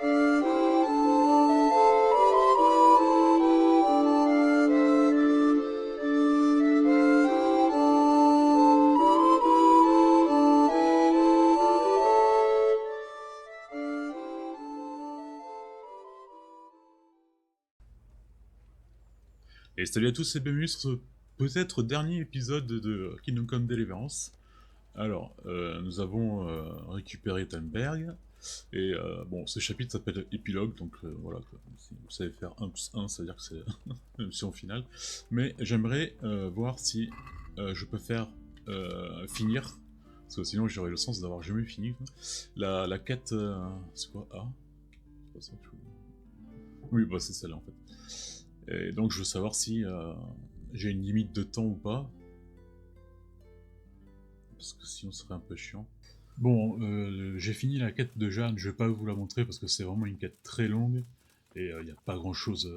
Et salut à tous et bienvenue sur ce peut-être dernier épisode de Kingdom Come Deliverance. Alors, nous avons récupéré Tannberg, et bon, ce chapitre s'appelle Épilogue, donc voilà, si vous savez faire 1 plus 1, ça veut dire que c'est la mission finale. Mais j'aimerais voir si je peux faire finir, parce que sinon j'aurais le sens d'avoir jamais fini, quoi. La quête... c'est quoi? Ah, c'est pas ça que je voulais. Oui, bah c'est celle-là en fait. Et donc je veux savoir si j'ai une limite de temps ou pas. Parce que sinon ce serait un peu chiant. Bon, j'ai fini la quête de Jeanne, je vais pas vous la montrer parce que c'est vraiment une quête très longue. Et il n'y a pas grand chose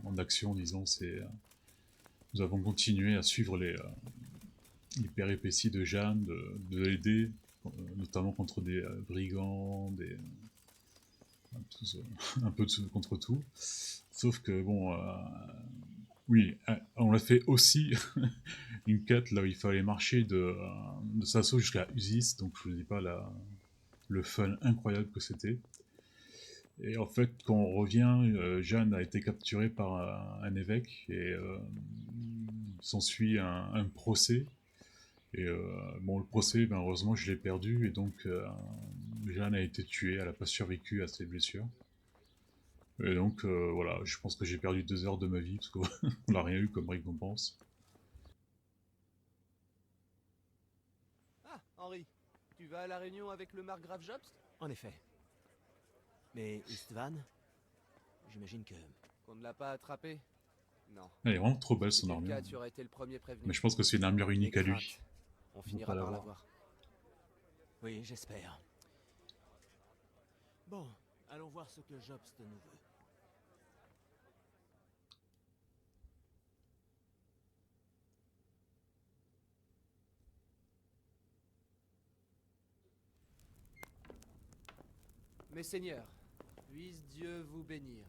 en action, disons. Nous avons continué à suivre les péripéties de Jeanne, de l'aider, notamment contre des brigands, un peu contre tout. Sauf que bon, oui, on a fait aussi une quête là où il fallait marcher de Sasso jusqu'à Usis, donc je vous dis pas le fun incroyable que c'était. Et en fait, quand on revient, Jeanne a été capturée par un évêque et s'ensuit un procès. Et bon, le procès, ben, heureusement, je l'ai perdu et donc Jeanne a été tuée, elle n'a pas survécu à ses blessures. Et donc voilà, je pense que j'ai perdu 2 heures de ma vie parce qu'on n'a rien eu comme récompense. Ah, Henri, tu vas à la réunion avec le margrave Jobst? En effet. Mais Istvan, j'imagine que... Qu'on ne l'a pas attrapé? Non. Elle est vraiment trop belle Si son c'était le armure. cas, tu aurais été le premier prévenu. Mais je pense que c'est une armure unique à N'aie lui. crainte. On Faut finira pas par l'avoir. l'avoir. Oui, j'espère. Bon, allons voir ce que Jobst nous veut. Mes seigneurs, puisse Dieu vous bénir.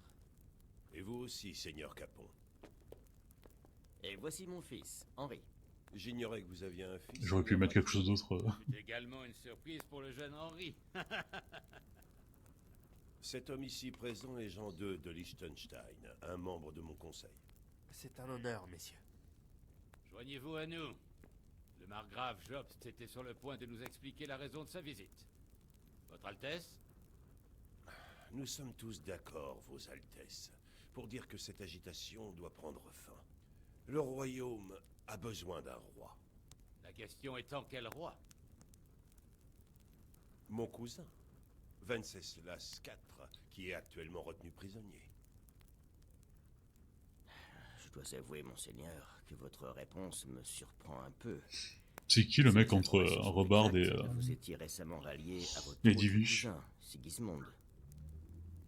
Et vous aussi, Seigneur Capon. Et voici mon fils, Henri. J'ignorais que vous aviez un fils. J'aurais pu mettre quelque chose d'autre. C'est également une surprise pour le jeune Henri. Cet homme ici présent est Jean II de Liechtenstein, un membre de mon conseil. C'est un honneur, messieurs. Joignez-vous à nous. Le margrave Jobst était sur le point de nous expliquer la raison de sa visite. Votre Altesse? Nous sommes tous d'accord, Vos Altesses, pour dire que cette agitation doit prendre fin. Le royaume a besoin d'un roi. La question étant quel roi? Mon cousin, Venceslas IV, qui est actuellement retenu prisonnier. Je dois avouer, monseigneur, que votre réponse me surprend un peu. C'est qui le mec Cette entre information Robard et exacte, vous étiez récemment rallié à votre les autre Divish. cousin, Sigismund.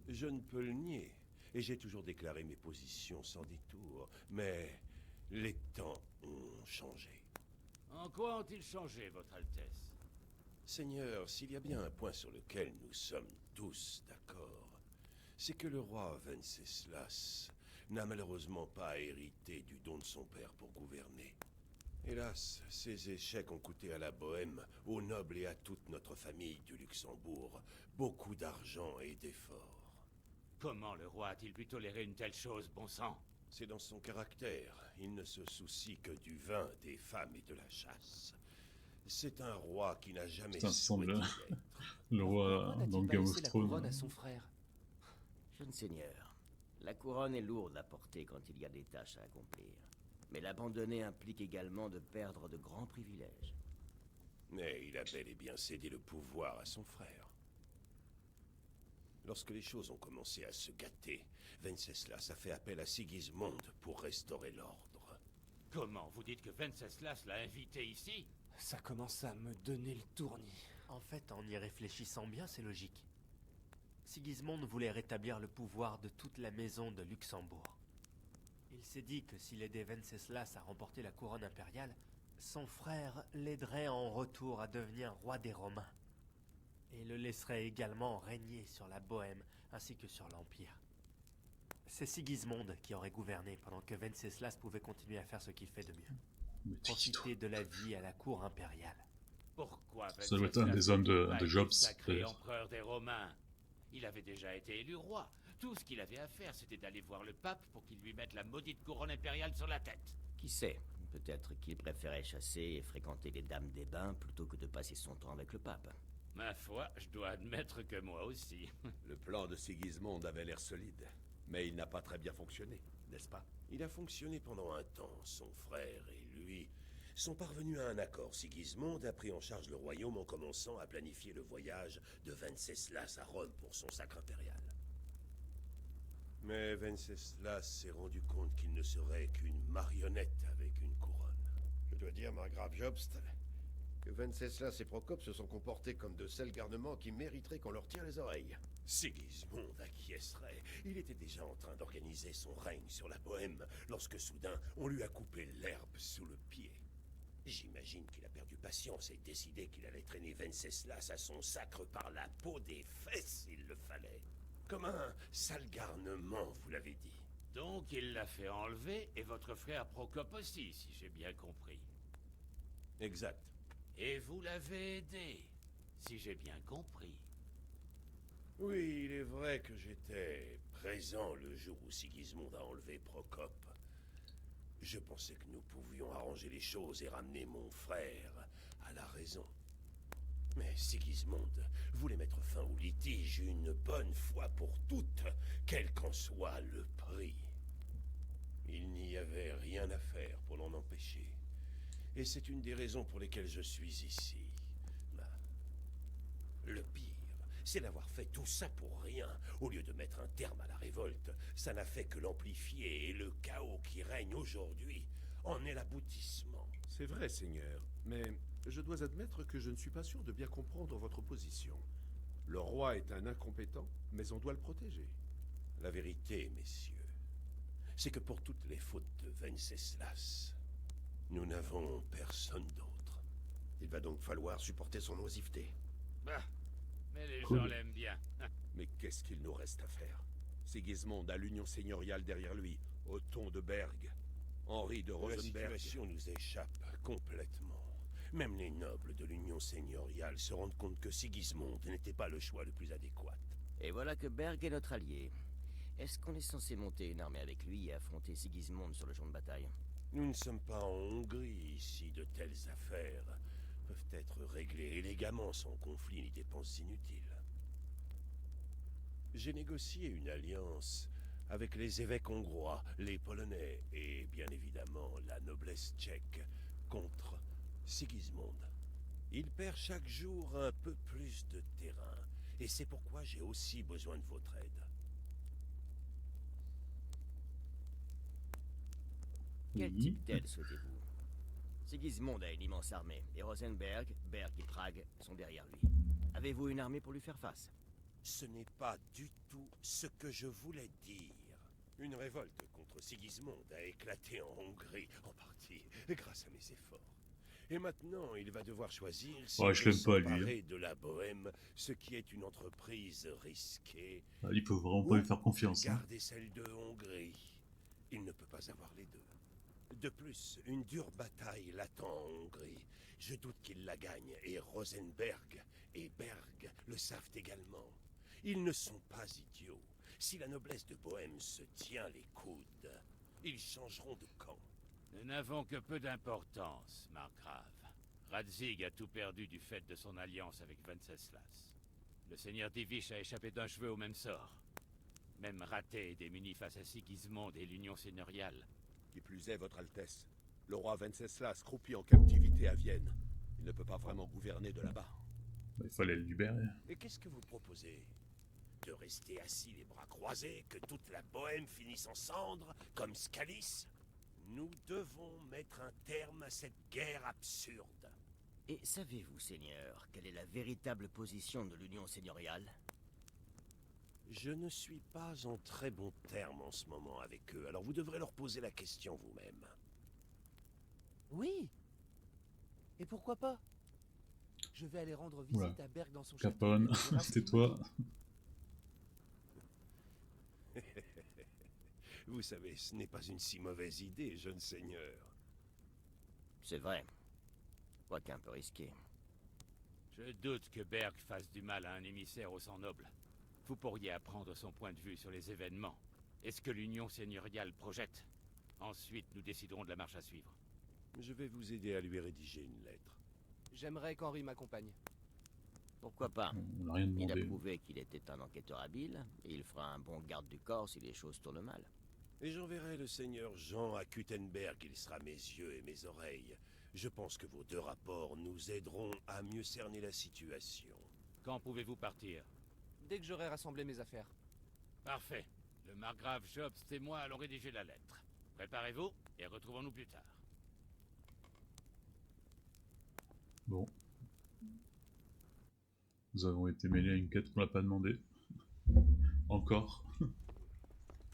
Je ne peux le nier, et j'ai toujours déclaré mes positions sans détour, mais les temps ont changé. En quoi ont-ils changé, votre Altesse? Seigneur, s'il y a bien un point sur lequel nous sommes tous d'accord, c'est que le roi Venceslas n'a malheureusement pas hérité du don de son père pour gouverner. Hélas, ces échecs ont coûté à la Bohême, aux nobles et à toute notre famille du Luxembourg beaucoup d'argent et d'efforts. Comment le roi a-t-il pu tolérer une telle chose, bon sang? C'est dans son caractère. Il ne se soucie que du vin, des femmes et de la chasse. C'est un roi qui n'a jamais Putain, ça semble souhaité l'être. le roi Pourquoi dans n'a-t-il pas Game laissé of la Thrones. couronne à son frère? Jeune seigneur, la couronne est lourde à porter quand il y a des tâches à accomplir. Mais l'abandonner implique également de perdre de grands privilèges. Mais il a bel et bien cédé le pouvoir à son frère. Lorsque les choses ont commencé à se gâter, Venceslas a fait appel à Sigismund pour restaurer l'ordre. Comment? Vous dites que Venceslas l'a invité ici? Ça commence à me donner le tournis. En fait, en y réfléchissant bien, c'est logique. Sigismund voulait rétablir le pouvoir de toute la maison de Luxembourg. Il s'est dit que s'il aidait Venceslas à remporter la couronne impériale, son frère l'aiderait en retour à devenir roi des Romains. et le laisserait également régner sur la Bohême ainsi que sur l'Empire. C'est Sigismond qui aurait gouverné pendant que Venceslas pouvait continuer à faire ce qu'il fait de mieux. Mais t'es qui, toi? Profiter de la vie à la cour impériale. Pourquoi Ça doit être un des hommes de Jobs, sacré peut-être. empereur des Romains? Il avait déjà été élu roi. Tout ce qu'il avait à faire, c'était d'aller voir le pape pour qu'il lui mette la maudite couronne impériale sur la tête. Qui sait? Peut-être qu'il préférait chasser et fréquenter les dames des bains plutôt que de passer son temps avec le pape. Ma foi, je dois admettre que moi aussi. Le plan de Sigismond avait l'air solide, mais il n'a pas très bien fonctionné, n'est-ce pas? Il a fonctionné pendant un temps. Son frère et lui sont parvenus à un accord. Sigismond a pris en charge le royaume en commençant à planifier le voyage de Venceslas à Rome pour son sacre impérial. Mais Venceslas s'est rendu compte qu'il ne serait qu'une marionnette avec une couronne. Je dois dire, margrave Jobst, que Venceslas et Procope se sont comportés comme de sales garnements qui mériteraient qu'on leur tire les oreilles. Sigismond acquiescerait. Il était déjà en train d'organiser son règne sur la Bohême lorsque soudain on lui a coupé l'herbe sous le pied. J'imagine qu'il a perdu patience et décidé qu'il allait traîner Venceslas à son sacre par la peau des fesses s'il le fallait. Comme un sale garnement, vous l'avez dit. Donc il l'a fait enlever, et votre frère Procope aussi, si j'ai bien compris. Exact. Et vous l'avez aidé, si j'ai bien compris. Oui, il est vrai que j'étais présent le jour où Sigismond a enlevé Procope. Je pensais que nous pouvions arranger les choses et ramener mon frère à la raison. Mais Sigismond voulait mettre fin au litige une bonne fois pour toutes, quel qu'en soit le prix. Il n'y avait rien à faire pour l'en empêcher. Et c'est une des raisons pour lesquelles je suis ici. Le pire, c'est d'avoir fait tout ça pour rien. Au lieu de mettre un terme à la révolte, ça n'a fait que l'amplifier, et le chaos qui règne aujourd'hui en est l'aboutissement. C'est vrai, Seigneur, mais je dois admettre que je ne suis pas sûr de bien comprendre votre position. Le roi est un incompétent, mais on doit le protéger. La vérité, messieurs, c'est que pour toutes les fautes de Venceslas, nous n'avons personne d'autre. Il va donc falloir supporter son oisiveté. Bah, mais les Cool. gens l'aiment bien. Mais qu'est-ce qu'il nous reste à faire? Sigismond a l'union seigneuriale derrière lui, Othon de Berg, Henri de La Rosenberg. situation nous échappe complètement. Même les nobles de l'Union seigneuriale se rendent compte que Sigismond n'était pas le choix le plus adéquat. Et voilà que Berg est notre allié. Est-ce qu'on est censé monter une armée avec lui et affronter Sigismond sur le champ de bataille? Nous ne sommes pas en Hongrie ici. De telles affaires peuvent être réglées élégamment sans conflit ni dépenses inutiles. J'ai négocié une alliance avec les évêques hongrois, les Polonais et bien évidemment la noblesse tchèque contre Sigismond. Il perd chaque jour un peu plus de terrain et c'est pourquoi j'ai aussi besoin de votre aide. Quel Oui. type d'aide souhaitez-vous? Sigismond a une immense armée, et Rosenberg, Berg et Prague sont derrière lui. Avez-vous une armée pour lui faire face? Ce n'est pas du tout ce que je voulais dire. Une révolte contre Sigismond a éclaté en Hongrie, en partie grâce à mes efforts. Et maintenant, il va devoir choisir si Ouais, je l'aime pas, lui, s'emparer de la Bohême, ce qui est une entreprise risquée, Ah, il peut vraiment pas lui faire confiance. Hein. garder celle de Hongrie. Il ne peut pas avoir les deux. De plus, une dure bataille l'attend en Hongrie. Je doute qu'il la gagne, et Rosenberg et Berg le savent également. Ils ne sont pas idiots. Si la noblesse de Bohême se tient les coudes, ils changeront de camp. Nous n'avons que peu d'importance, margrave. Radzig a tout perdu du fait de son alliance avec Venceslas. Le seigneur Divish a échappé d'un cheveu au même sort. Même raté et démuni face à Sigismond et l'Union seigneuriale. Qui plus est, votre Altesse, le roi Venceslas croupit en captivité à Vienne. Il ne peut pas vraiment gouverner de là-bas. Il fallait le libérer. Et qu'est-ce que vous proposez? De rester assis les bras croisés, que toute la Bohême finisse en cendres, comme Scalis? Nous devons mettre un terme à cette guerre absurde. Et savez-vous, Seigneur, quelle est la véritable position de l'Union seigneuriale? Je ne suis pas en très bons termes en ce moment avec eux, alors vous devrez leur poser la question vous-même. Oui. Et pourquoi pas? Je vais aller rendre Oula. visite à Berg dans son château. Capone, Tu verras ce qu'il me tais-toi. dit. Vous savez, ce n'est pas une si mauvaise idée, jeune seigneur. C'est vrai. Quoique un peu risqué. Je doute que Berg fasse du mal à un émissaire au sang noble. Vous pourriez apprendre son point de vue sur les événements. Est-ce que l'Union seigneuriale projette? Ensuite, nous déciderons de la marche à suivre. Je vais vous aider à lui rédiger une lettre. J'aimerais qu'Henri m'accompagne. Pourquoi pas? On n'a rien Il a demandé. prouvé qu'il était un enquêteur habile, et il fera un bon garde du corps si les choses tournent mal. Et j'enverrai le seigneur Jean à Kuttenberg, il sera mes yeux et mes oreilles. Je pense que vos deux rapports nous aideront à mieux cerner la situation. Quand pouvez-vous partir? Dès que j'aurai rassemblé mes affaires. Parfait. Le margrave Jobst et moi allons rédiger la lettre. Préparez-vous et retrouvons-nous plus tard. Bon. Nous avons été mêlés à une quête qu'on n'a pas demandé. Encore.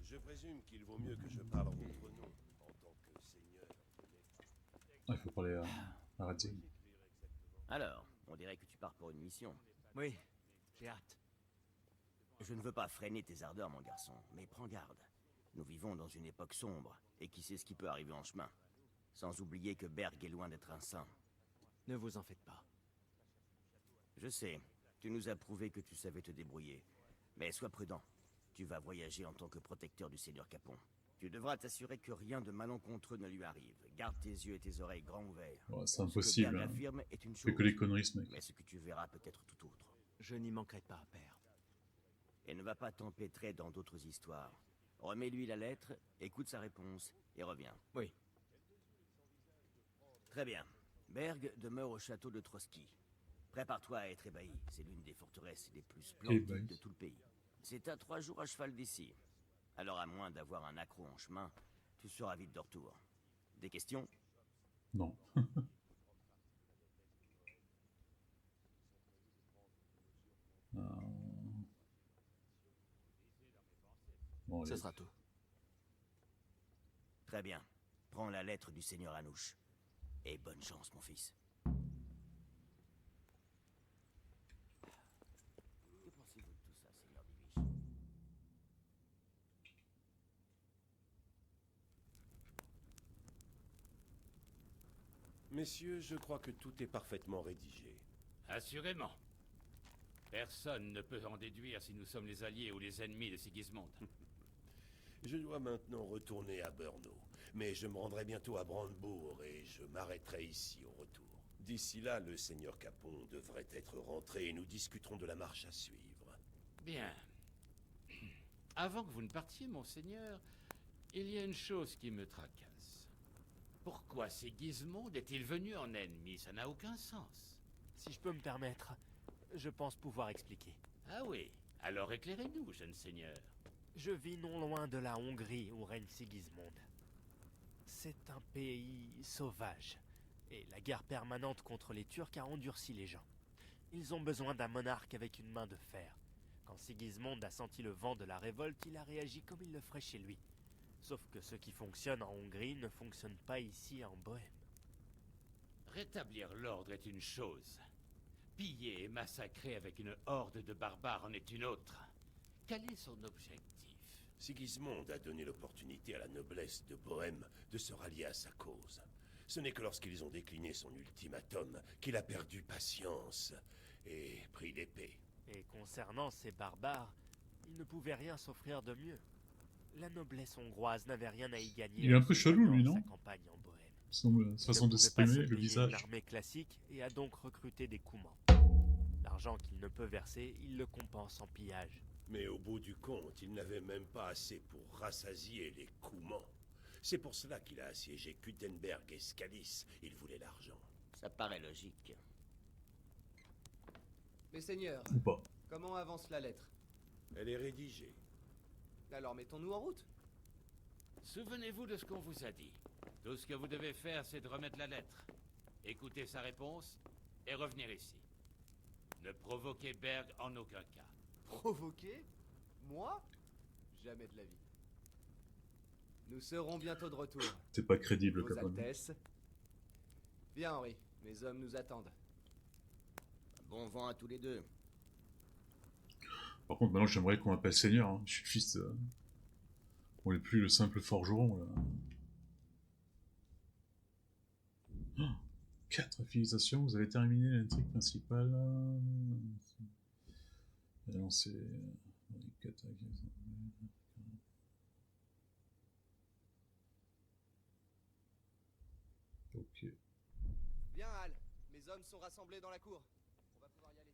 Je présume qu'il vaut mieux que je parle en votre nom, en tant que seigneur. Ah, il faut parler à Radzig. Alors, on dirait que tu pars pour une mission. Oui, j'ai hâte. Je ne veux pas freiner tes ardeurs, mon garçon, mais prends garde. Nous vivons dans une époque sombre, et qui sait ce qui peut arriver en chemin. Sans oublier que Berg est loin d'être un saint. Ne vous en faites pas. Je sais, tu nous as prouvé que tu savais te débrouiller. Mais sois prudent. Tu vas voyager en tant que protecteur du seigneur Capon. Tu devras t'assurer que rien de malencontreux ne lui arrive. Garde tes yeux et tes oreilles grands ouverts. Ouais, c'est Ce que impossible. Berg Hein. affirme est une Il fait chose, que les conneries, ce mec. mais ce que tu verras peut être tout autre. Je n'y manquerai pas, père. Et ne va pas t'empêtrer dans d'autres histoires. Remets-lui la lettre, écoute sa réponse, et reviens. Oui. Très bien. Berg demeure au château de Trotsky. Prépare-toi à être ébahi. C'est l'une des forteresses les plus splendides Ébahi. de tout le pays. C'est à 3 jours à cheval d'ici. Alors à moins d'avoir un accro en chemin, tu seras vite de retour. Des questions? Non. Euh, Bon, Ce allez. sera tout. Très bien. Prends la lettre du seigneur Anouche. Et bonne chance, mon fils. Que pensez-vous de tout ça, seigneur Divish? Messieurs, je crois que tout est parfaitement rédigé. Assurément. Personne ne peut en déduire si nous sommes les alliés ou les ennemis de Sigismond. Je dois maintenant retourner à Brno, mais je me rendrai bientôt à Brandebourg et je m'arrêterai ici au retour. D'ici là, le seigneur Capon devrait être rentré et nous discuterons de la marche à suivre. Bien. Avant que vous ne partiez, monseigneur, il y a une chose qui me tracasse. Pourquoi Sigismond est-il venu en ennemi? Ça n'a aucun sens. Si je peux me permettre, je pense pouvoir expliquer. Ah oui, alors éclairez-nous, jeune seigneur. Je vis non loin de la Hongrie où règne Sigismond. C'est un pays sauvage, et la guerre permanente contre les Turcs a endurci les gens. Ils ont besoin d'un monarque avec une main de fer. Quand Sigismond a senti le vent de la révolte, il a réagi comme il le ferait chez lui. Sauf que ce qui fonctionne en Hongrie ne fonctionne pas ici en Bohême. Rétablir l'ordre est une chose. Piller et massacrer avec une horde de barbares en est une autre. Quel est son objectif? Sigismond a donné l'opportunité à la noblesse de Bohême de se rallier à sa cause. Ce n'est que lorsqu'ils ont décliné son ultimatum qu'il a perdu patience et pris l'épée. Et concernant ces barbares, ils ne pouvaient rien s'offrir de mieux. La noblesse hongroise n'avait rien à y gagner. Il est un en peu se chelou, joignant lui, à non? sa campagne en Bohême. Sa façon de Il ne pouvait pas s'exprimer, se le payer visage. une armée classique et a donc recruté des coumans. L'argent qu'il ne peut verser, il le compense en pillage. Mais au bout du compte, il n'avait même pas assez pour rassasier les Coumans. C'est pour cela qu'il a assiégé Kuttenberg et Skalis. Il voulait l'argent. Ça paraît logique. Mais seigneur, Ou pas. comment avance la lettre? Elle est rédigée. Alors mettons-nous en route. Souvenez-vous de ce qu'on vous a dit. Tout ce que vous devez faire, c'est de remettre la lettre. Écoutez sa réponse et revenir ici. Ne provoquez Berg en aucun cas. Provoquer? Moi? Jamais de la vie. Nous serons bientôt de retour. C'est pas crédible, Vos Capone. Altesses. Bien, Henri. Mes hommes nous attendent. Bon vent à tous les deux. Par contre, maintenant, j'aimerais qu'on m'appelle Seigneur. Hein. Je suis fils. On n'est plus le simple forgeron, là. Oh, 4 civilisations, vous avez terminé l'intrigue principale. Lancé. Ok. Bien, Hal. Mes hommes sont rassemblés dans la cour. On va pouvoir y aller.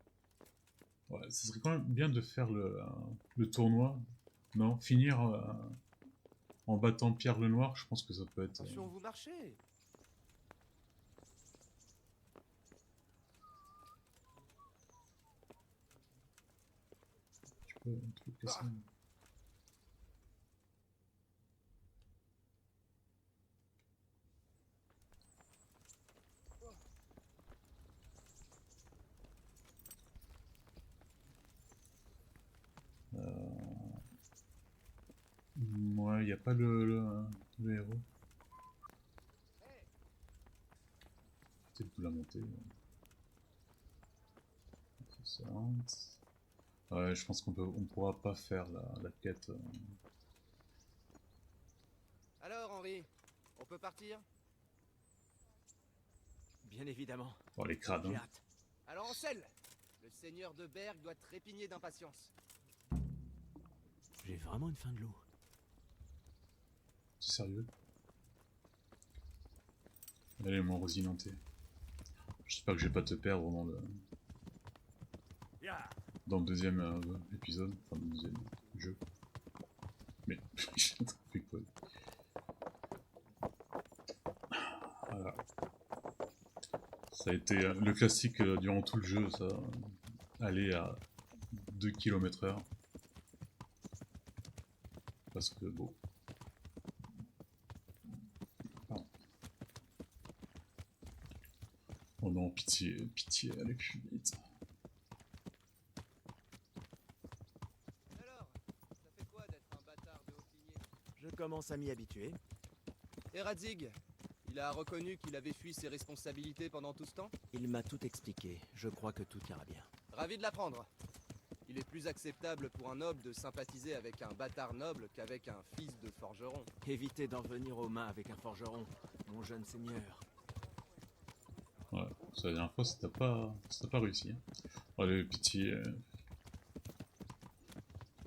Ouais, ce serait quand même bien de faire le tournoi. Non, finir en battant Pierre le Noir, je pense que ça peut être. Attention, vous marchez. Tu peux un truc comme ça. Ouais, il n'y a pas le héros. Peut-être vous la monter. Ouais, je pense on pourra pas faire la quête. Alors, Henri, on peut partir? Bien évidemment. Bon, les crades, J'ai hein. hâte. Alors, on scelle. Le seigneur de Berg doit trépigner d'impatience. J'ai vraiment une faim de loup. C'est sérieux? Allez, mon Rosinanté. J'espère que je vais pas te perdre dans le deuxième épisode, enfin le deuxième jeu. Mais j'ai fait quoi? Voilà. Ça a été le classique durant tout le jeu, ça. Aller à 2 km/h. Parce que bon. Pardon. Oh non, pitié, pitié, allez plus vite. Alors, ça fait quoi d'être un bâtard de haute lignée? Je commence à m'y habituer. Et Radzig, il a reconnu qu'il avait fui ses responsabilités pendant tout ce temps? Il m'a tout expliqué. Je crois que tout ira bien. Ravi de l'apprendre. Il est plus acceptable pour un noble de sympathiser avec un bâtard noble qu'avec un fils de forgeron. Évitez d'en venir aux mains avec un forgeron, mon jeune seigneur. Ouais, c'est la dernière fois, ça t'a pas réussi. Hein. Allez, pitié.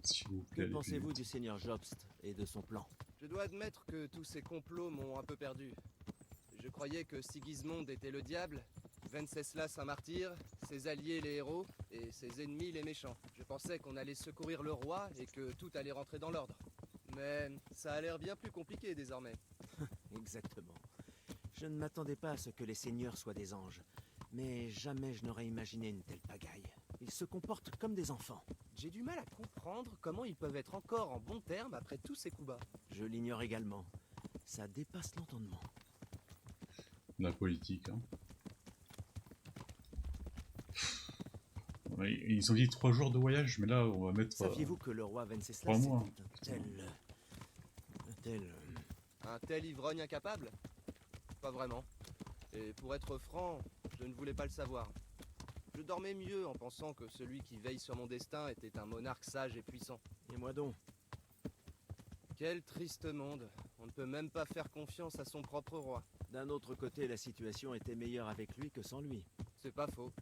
S'il vous Que plaît. allez plus pensez-vous vite. du seigneur Jobst et de son plan? Je dois admettre que tous ces complots m'ont un peu perdu. Je croyais que Sigismond était le diable, Venceslas un martyr, ses alliés les héros et ses ennemis les méchants. Je pensais qu'on allait secourir le roi et que tout allait rentrer dans l'ordre. Mais ça a l'air bien plus compliqué désormais. Exactement. Je ne m'attendais pas à ce que les seigneurs soient des anges. Mais jamais je n'aurais imaginé une telle pagaille. Ils se comportent comme des enfants. J'ai du mal à comprendre comment ils peuvent être encore en bons termes après tous ces coups bas. Je l'ignore également. Ça dépasse l'entendement. La politique, hein. Ouais, ils ont dit 3 jours de voyage, mais là, on va mettre. Saviez-vous que le roi 3 Venceslas mois. était un tel... Un tel ivrogne incapable? Pas vraiment. Et pour être franc, je ne voulais pas le savoir. Je dormais mieux en pensant que celui qui veille sur mon destin était un monarque sage et puissant. Et moi donc? Quel triste monde. On ne peut même pas faire confiance à son propre roi. D'un autre côté, la situation était meilleure avec lui que sans lui. C'est pas faux.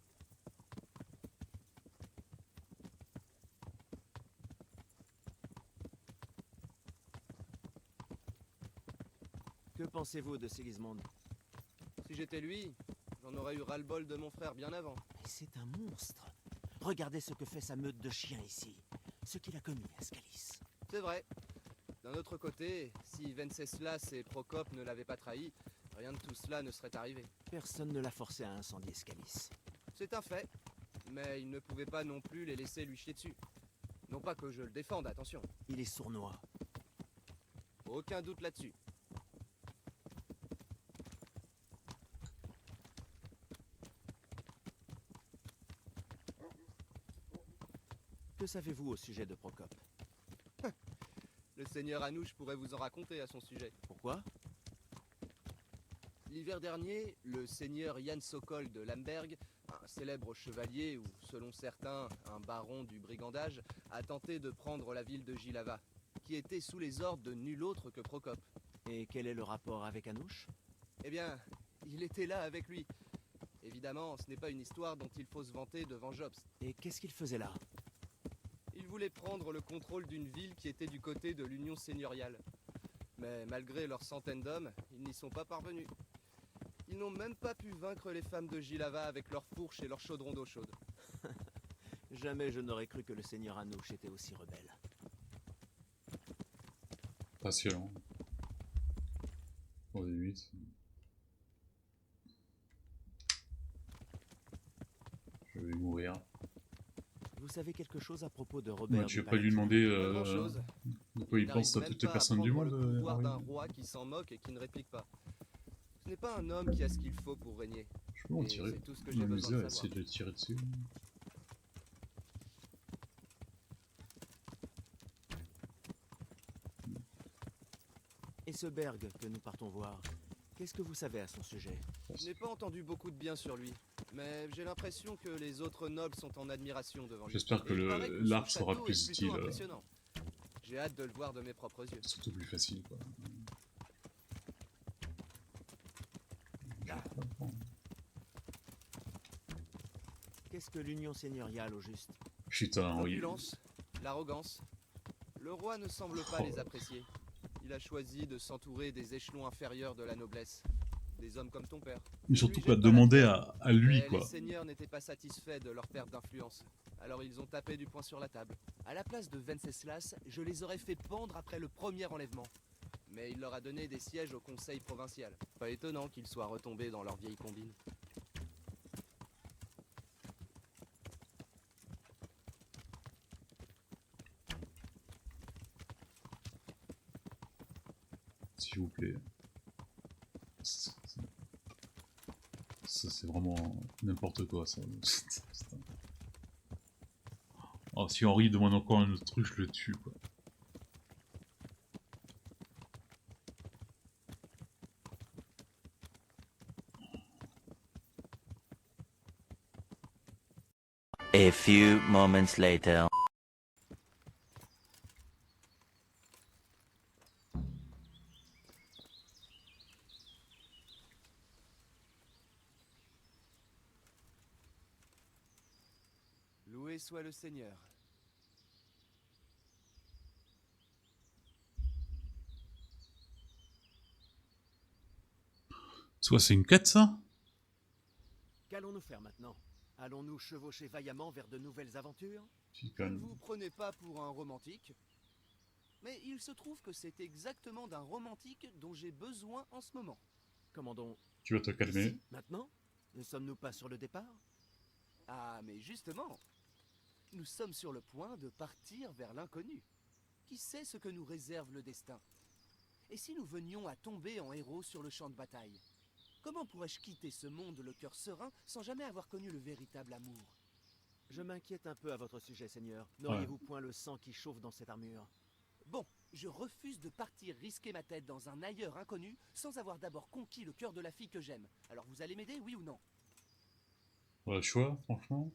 Que pensez-vous de Sigismond? Si j'étais lui, j'en aurais eu ras-le-bol de mon frère bien avant. Mais c'est un monstre. Regardez ce que fait sa meute de chiens ici. Ce qu'il a commis à Scalis. C'est vrai. D'un autre côté, si Venceslas et Procope ne l'avaient pas trahi, rien de tout cela ne serait arrivé. Personne ne l'a forcé à incendier Scalis. C'est un fait. Mais il ne pouvait pas non plus les laisser lui chier dessus. Non pas que je le défende, attention. Il est sournois. Aucun doute là-dessus. Que savez-vous au sujet de Procope? Le seigneur Anouche pourrait vous en raconter à son sujet. Pourquoi? L'hiver dernier, le seigneur Jan Sokol de Lamberg, un célèbre chevalier, ou selon certains, un baron du brigandage, a tenté de prendre la ville de Gilava, qui était sous les ordres de nul autre que Procope. Et quel est le rapport avec Anouche? Eh bien, il était là avec lui. Évidemment, ce n'est pas une histoire dont il faut se vanter devant Jobst. Et qu'est-ce qu'il faisait là? Il voulait prendre le contrôle d'une ville qui était du côté de l'Union seigneuriale. Mais malgré leurs centaines d'hommes, ils n'y sont pas parvenus. Ils n'ont même pas pu vaincre les femmes de Gilava avec leurs fourches et leurs chaudrons d'eau chaude. Jamais je n'aurais cru que le seigneur Anouche était aussi rebelle. Passionnant. Pour des 8. Je vais mourir. Vous savez quelque chose à propos de Robert? Ouais, tu du vas pas lui Palatine? demander Pas grand-chose. de quoi il Il pense à n'arrive toutes les même pas à personnes du prendre monde. le pouvoir Harry. d'un roi qui s'en moque et qui ne réplique pas. Ce n'est pas un homme qui a ce qu'il faut pour régner. Je peux en Et tirer. c'est tout ce que j'ai besoin de Essayer savoir. de le tirer dessus. Et ce Berg que nous partons voir, qu'est-ce que vous savez à son sujet? Je n'ai pas entendu beaucoup de bien sur lui, mais j'ai l'impression que les autres nobles sont en admiration devant lui. J'espère que Et il paraît son l'arc sera château plus est plutôt utile. impressionnant. J'ai hâte de le voir de mes propres yeux. Surtout plus facile, quoi. Qu'est-ce que l'union seigneuriale au juste? Putain, oui. L'opulence, l'arrogance. Le roi ne semble pas Oh. les apprécier. Il a choisi de s'entourer des échelons inférieurs de la noblesse. Des hommes comme ton père. Mais Je surtout lui pas jette pas demander la pierre. à lui, Mais quoi. les seigneurs n'étaient pas satisfaits de leur perte d'influence. Alors ils ont tapé du poing sur la table. À la place de Venceslas, je les aurais fait pendre après le premier enlèvement. Mais il leur a donné des sièges au conseil provincial. Pas étonnant qu'ils soient retombés dans leur vieille combine. S'il vous plaît. Ça, c'est vraiment n'importe quoi, ça. Putain. Oh, si Henri demande encore un autre truc, je le tue, quoi. A few moments later. Loué soit le Seigneur. Soit c'est une quête, ça? Qu'allons-nous faire maintenant? Allons-nous chevaucher vaillamment vers de nouvelles aventures? Si, Ne quand même. vous prenez pas pour un romantique. Mais il se trouve que c'est exactement d'un romantique dont j'ai besoin en ce moment. Commandons. Tu vas te calmer. Ici, maintenant? Ne sommes-nous pas sur le départ? Ah, mais justement, nous sommes sur le point de partir vers l'inconnu. Qui sait ce que nous réserve le destin? Et si nous venions à tomber en héros sur le champ de bataille? Comment pourrais-je quitter ce monde le cœur serein sans jamais avoir connu le véritable amour? Je m'inquiète un peu à votre sujet, Seigneur. N'auriez-vous point le sang qui chauffe dans cette armure? Bon, je refuse de partir risquer ma tête dans un ailleurs inconnu sans avoir d'abord conquis le cœur de la fille que j'aime. Alors vous allez m'aider, oui ou non? Voilà le choix, franchement.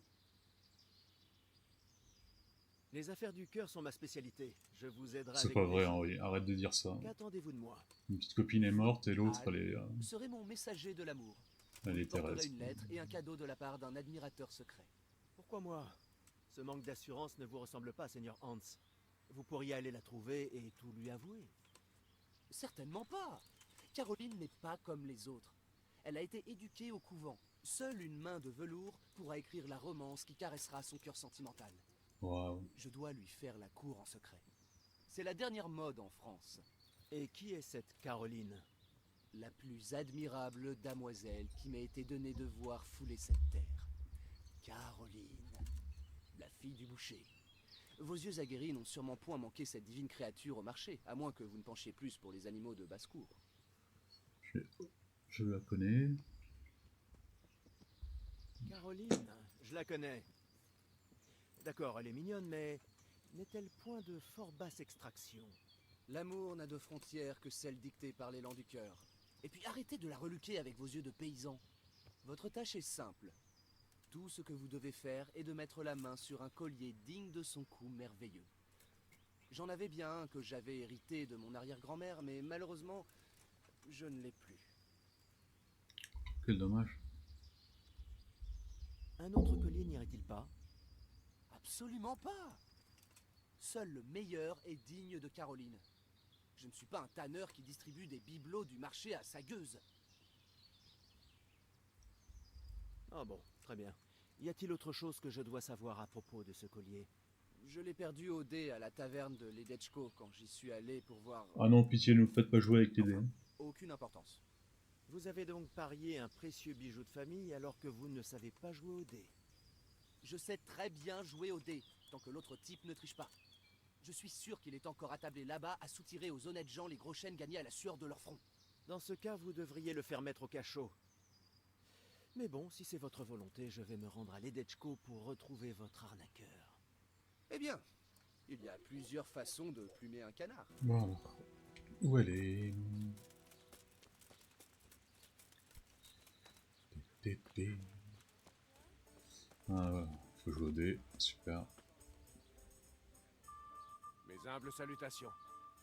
Les affaires du cœur sont ma spécialité. Je vous aiderai C'est avec pas vrai, plaisir. Henri. Arrête de dire ça. Qu'attendez-vous de moi? Une petite copine est morte et l'autre, Ah, elle Serez mon messager de l'amour. est Je porterai Thérèse. une lettre et un cadeau de la part d'un admirateur secret. Pourquoi moi? Ce manque d'assurance ne vous ressemble pas, Seigneur Hans. Vous pourriez aller la trouver et tout lui avouer. Certainement pas. Caroline n'est pas comme les autres. Elle a été éduquée au couvent. Seule une main de velours pourra écrire la romance qui caressera son cœur sentimental. Waouh. Je dois lui faire la cour en secret. C'est la dernière mode en France. Et qui est cette Caroline? La plus admirable damoiselle qui m'a été donnée de voir fouler cette terre. Caroline, la fille du boucher. Vos yeux aguerris n'ont sûrement point manqué cette divine créature au marché, à moins que vous ne penchiez plus pour les animaux de basse-cour. Je la connais. Caroline, je la connais. D'accord, elle est mignonne, mais n'est-elle point de fort basse extraction? L'amour n'a de frontières que celle dictée par l'élan du cœur. Et puis arrêtez de la reluquer avec vos yeux de paysan. Votre tâche est simple. Tout ce que vous devez faire est de mettre la main sur un collier digne de son cou merveilleux. J'en avais bien un que j'avais hérité de mon arrière-grand-mère, mais malheureusement, je ne l'ai plus. Quel dommage. Un autre collier n'irait-il pas? Absolument pas! Seul le meilleur est digne de Caroline. Je ne suis pas un tanneur qui distribue des bibelots du marché à sa gueuse. Ah bon, très bien. Y a-t-il autre chose que je dois savoir à propos de ce collier? Je l'ai perdu au dé à la taverne de Ledechko quand j'y suis allé pour voir... Ah non, pitié, ne nous faites pas jouer avec les dés. Enfin, aucune importance. Vous avez donc parié un précieux bijou de famille alors que vous ne savez pas jouer au dé. Je sais très bien jouer au dé, tant que l'autre type ne triche pas. Je suis sûr qu'il est encore attablé là-bas à soutirer aux honnêtes gens les gros chênes gagnés à la sueur de leur front. Dans ce cas, vous devriez le faire mettre au cachot. Mais bon, si c'est votre volonté, je vais me rendre à Ledechko pour retrouver votre arnaqueur. Eh bien, il y a plusieurs façons de plumer un canard. Voilà. Où elle est? Ah voilà, faut jouer au dé, super. Mes humbles salutations.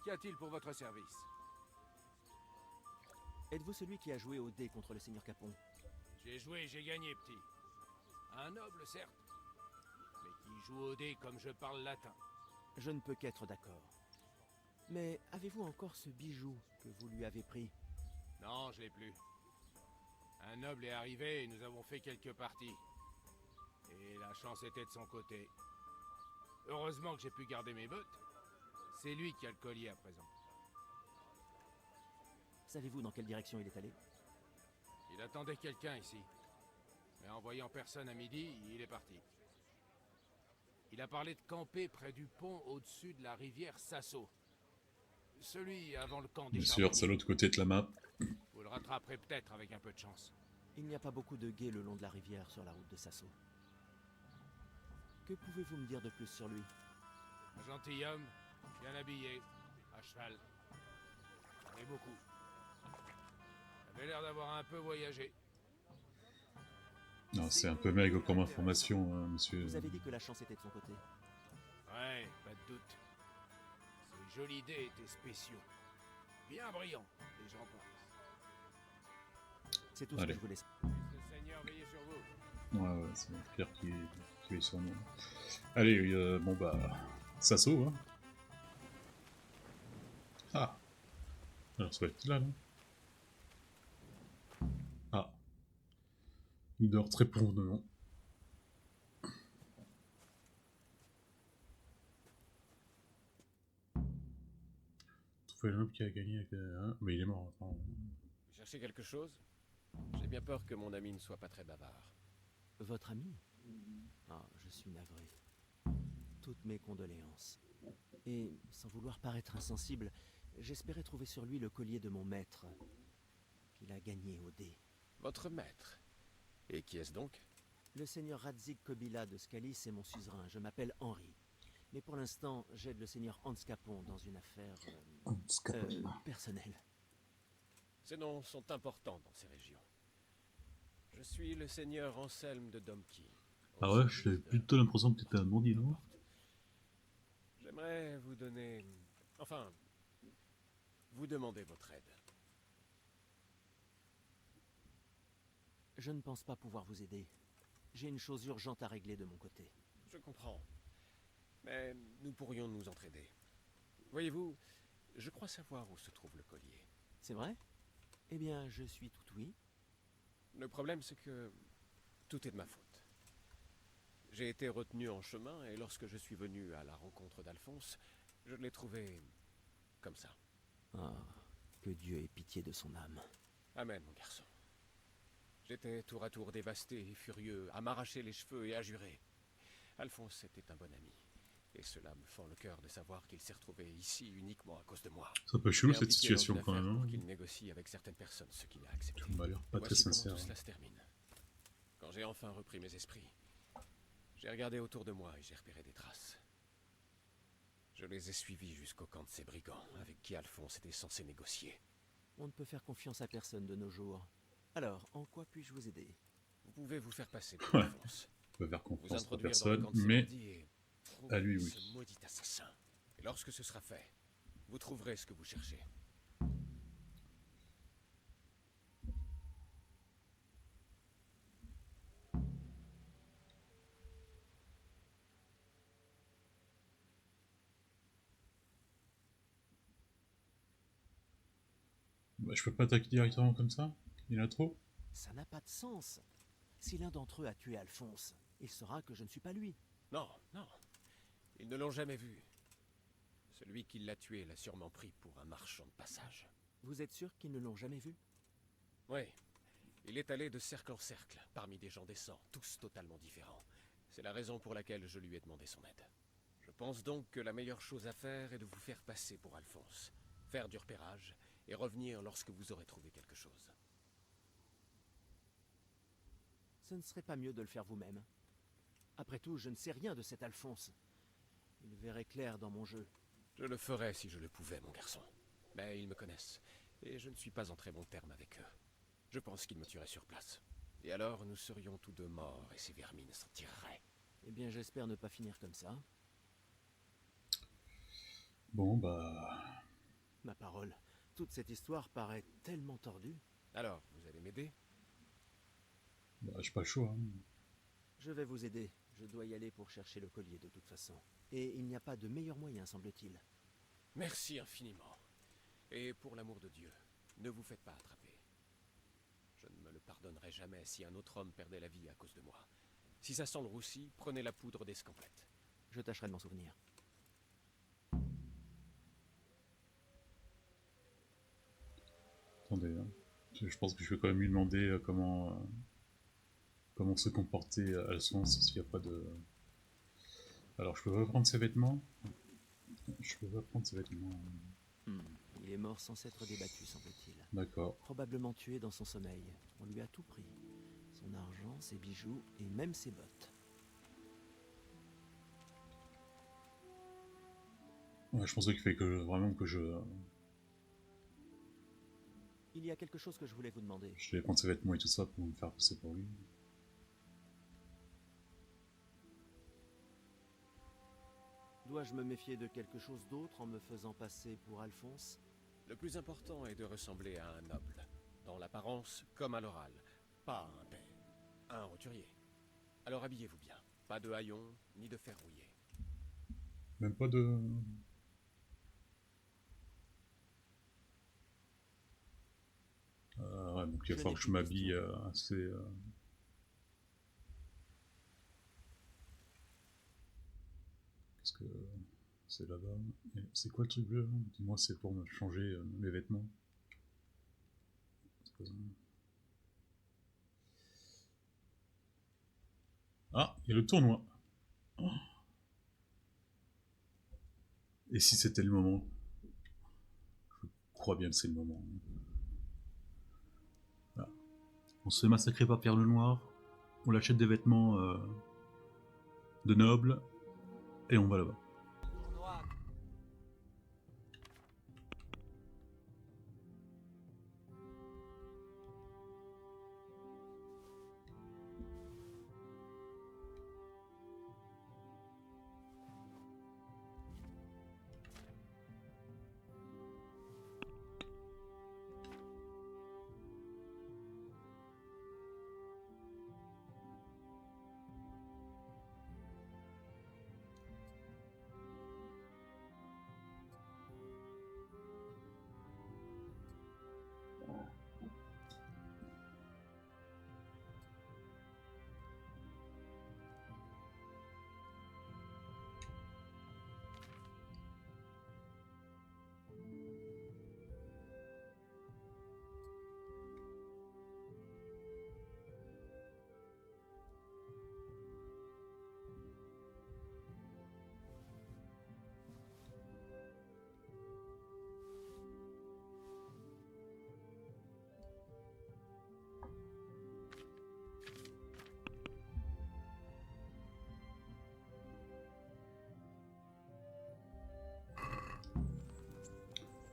Qu'y a-t-il pour votre service? Êtes-vous celui qui a joué au dé contre le seigneur Capon? J'ai joué et j'ai gagné, petit. Un noble, certes, mais qui joue au dé comme je parle latin. Je ne peux qu'être d'accord. Mais avez-vous encore ce bijou que vous lui avez pris? Non, je l'ai plus. Un noble est arrivé et nous avons fait quelques parties. Et la chance était de son côté. Heureusement que j'ai pu garder mes bottes. C'est lui qui a le collier à présent. Savez-vous dans quelle direction il est allé? Il attendait quelqu'un ici. Mais en voyant personne à midi, il est parti. Il a parlé de camper près du pont au-dessus de la rivière Sasso. Celui avant le camp des Bien sûr, c'est charbonniers. l'autre côté de la map. Vous le rattraperez peut-être avec un peu de chance. Il n'y a pas beaucoup de guets le long de la rivière sur la route de Sasso. Que pouvez-vous me dire de plus sur lui? Un gentilhomme, bien habillé, à cheval. Et beaucoup. Il avait l'air d'avoir un peu voyagé. Non, c'est un peu maigre comme information, hein, monsieur. Vous avez dit que la chance était de son côté. Ouais, pas de doute. Ces jolis dés étaient spéciaux. Bien brillants, et j'en pense. C'est tout ce Allez. que je voulais. Puisse le Seigneur veiller sur vous. Ouais, c'est clair qui est sur nous. Allez, bon bah, ça sauve, hein. Ah. Alors, ça va être là, non? Ah. Il dort très profondément. Trouver l'homme qui a gagné avec mais il est mort. Enfin, Vous cherchez quelque chose? J'ai bien peur que mon ami ne soit pas très bavard. Votre ami? Ah, je suis navré. Toutes mes condoléances. Et, sans vouloir paraître insensible, j'espérais trouver sur lui le collier de mon maître, qu'il a gagné au dé. Votre maître? Et qui est-ce donc? Le seigneur Radzik Kobila de Scalis est mon suzerain. Je m'appelle Henri. Mais pour l'instant, j'aide le seigneur Hans Capon dans une affaire personnelle. Ces noms sont importants dans ces régions. Je suis le seigneur Anselme de Domki. ah ouais, j'ai plutôt l'impression que tu étais un bandit, non? J'aimerais vous donner... Enfin, vous demander votre aide. Je ne pense pas pouvoir vous aider. J'ai une chose urgente à régler de mon côté. Je comprends. Mais nous pourrions nous entraider. Voyez-vous, je crois savoir où se trouve le collier. C'est vrai? Eh bien, je suis tout oui. Le problème, c'est que tout est de ma faute. J'ai été retenu en chemin et lorsque je suis venu à la rencontre d'Alphonse, je l'ai trouvé comme ça. Ah, que Dieu ait pitié de son âme. Amen, mon garçon. J'étais tour à tour dévasté et furieux, à m'arracher les cheveux et à jurer. Alphonse était un bon ami. Et cela me fend le cœur de savoir qu'il s'est retrouvé ici uniquement à cause de moi. C'est un peu chelou J'ai cette impliqué dans situation une quand affaire même. Pour Hein. qu'il négocie avec certaines personnes, ce qu'il a accepté. Ça m'a l'air pas très Voici comment sincère. tout cela se termine. Quand j'ai enfin repris mes esprits, j'ai regardé autour de moi et j'ai repéré des traces. Je les ai suivis jusqu'au camp de ces brigands, avec qui Alphonse était censé négocier. On ne peut faire confiance à personne de nos jours. Alors, en quoi puis-je vous aider? Vous pouvez vous faire passer pour Alphonse. Je peux faire Vous confiance à introduire dans personne, le camp de mais Sévendie et trouver à lui, oui. ce maudit assassin. Et lorsque ce sera fait, vous trouverez ce que vous cherchez. Bah, je peux pas attaquer directement comme ça? Il y en a trop? Ça n'a pas de sens. Si l'un d'entre eux a tué Alphonse, il saura que je ne suis pas lui. Non, non. Ils ne l'ont jamais vu. Celui qui l'a tué l'a sûrement pris pour un marchand de passage. Vous êtes sûr qu'ils ne l'ont jamais vu? Oui. Il est allé de cercle en cercle, parmi des gens décents, tous totalement différents. C'est la raison pour laquelle je lui ai demandé son aide. Je pense donc que la meilleure chose à faire est de vous faire passer pour Alphonse, faire du repérage, et revenir lorsque vous aurez trouvé quelque chose. Ce ne serait pas mieux de le faire vous-même. Après tout, je ne sais rien de cet Alphonse. Il verrait clair dans mon jeu. Je le ferais si je le pouvais, mon garçon. Mais ils me connaissent, et je ne suis pas en très bon terme avec eux. Je pense qu'ils me tueraient sur place. Et alors, nous serions tous deux morts, et ces vermines s'en tireraient. Eh bien, j'espère ne pas finir comme ça. Bon, bah... Ma parole, toute cette histoire paraît tellement tordue. Alors, vous allez m'aider? Bah, j'ai pas le choix. Hein. Je vais vous aider. Je dois y aller pour chercher le collier de toute façon. Et il n'y a pas de meilleur moyen, semble-t-il. Merci infiniment. Et pour l'amour de Dieu, ne vous faites pas attraper. Je ne me le pardonnerai jamais si un autre homme perdait la vie à cause de moi. Si ça sent le roussi, prenez la poudre d'escampette. Je tâcherai de m'en souvenir. Attendez, hein. Je pense que je vais quand même lui demander comment se comporter à Alphonse s'il n'y a pas de... Alors, je peux pas prendre ses vêtements? Je peux pas prendre ses vêtements. Il est mort sans s'être débattu, semble-t-il. D'accord. Probablement tué dans son sommeil. On lui a tout pris. Son argent, ses bijoux et même ses bottes. Ouais, je pensais qu'il fallait vraiment que je... Il y a quelque chose que je voulais vous demander. Je vais prendre ses vêtements et tout ça pour me faire passer pour lui. Dois-je me méfier de quelque chose d'autre en me faisant passer pour Alphonse? Le plus important est de ressembler à un noble, dans l'apparence comme à l'oral, pas à un père, un roturier. Alors habillez-vous bien, pas de haillons ni de fer rouillé. Même pas de... ouais, donc il va falloir que je m'habille assez... Qu'est-ce que... C'est là-bas. C'est quoi le truc bleu? Dis-moi, c'est pour me changer mes vêtements. C'est pas ça. Ah, il y a le tournoi. Oh. Et si c'était le moment? Je crois bien que c'est le moment. Voilà. On se fait massacrer par Pierre le Noir, on l'achète des vêtements de nobles, et on va là-bas.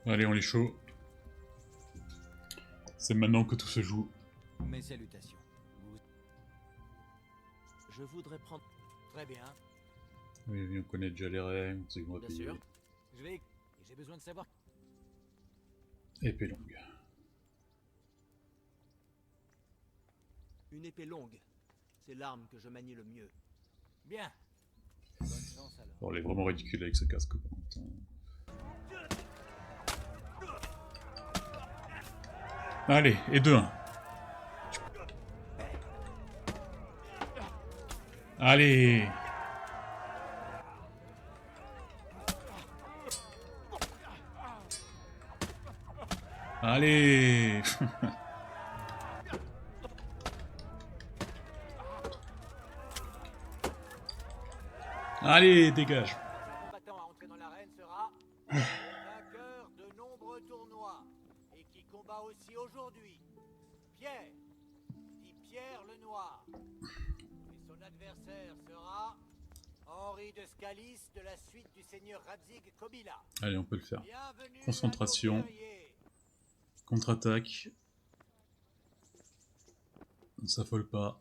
Allez, on est chaud. C'est maintenant que tout se joue. Mes salutations. Je voudrais prendre... Très bien. Oui, on connaît déjà les règles, on sait qu'on va Bien payer. sûr. Je vais... J'ai besoin de savoir... Épée longue. Une épée longue. C'est l'arme que je manie le mieux. Bien. Bonne chance alors. Bon, elle est vraiment ridicule avec ce casque. Par contre, hein. Allez, et 2-1. Allez. Allez. Allez, dégage. Le combattant à entrer dans l'arène sera vainqueur de nombreux tournois et qui combat aussi aujourd'hui. Pierre, dit Pierre le Noir. Et son adversaire sera Henri de Scalis de la suite du seigneur Radzig Kobyla. Allez, on peut le faire. Bienvenue Concentration. à nos guerriers. Contre-attaque. On s'affole pas.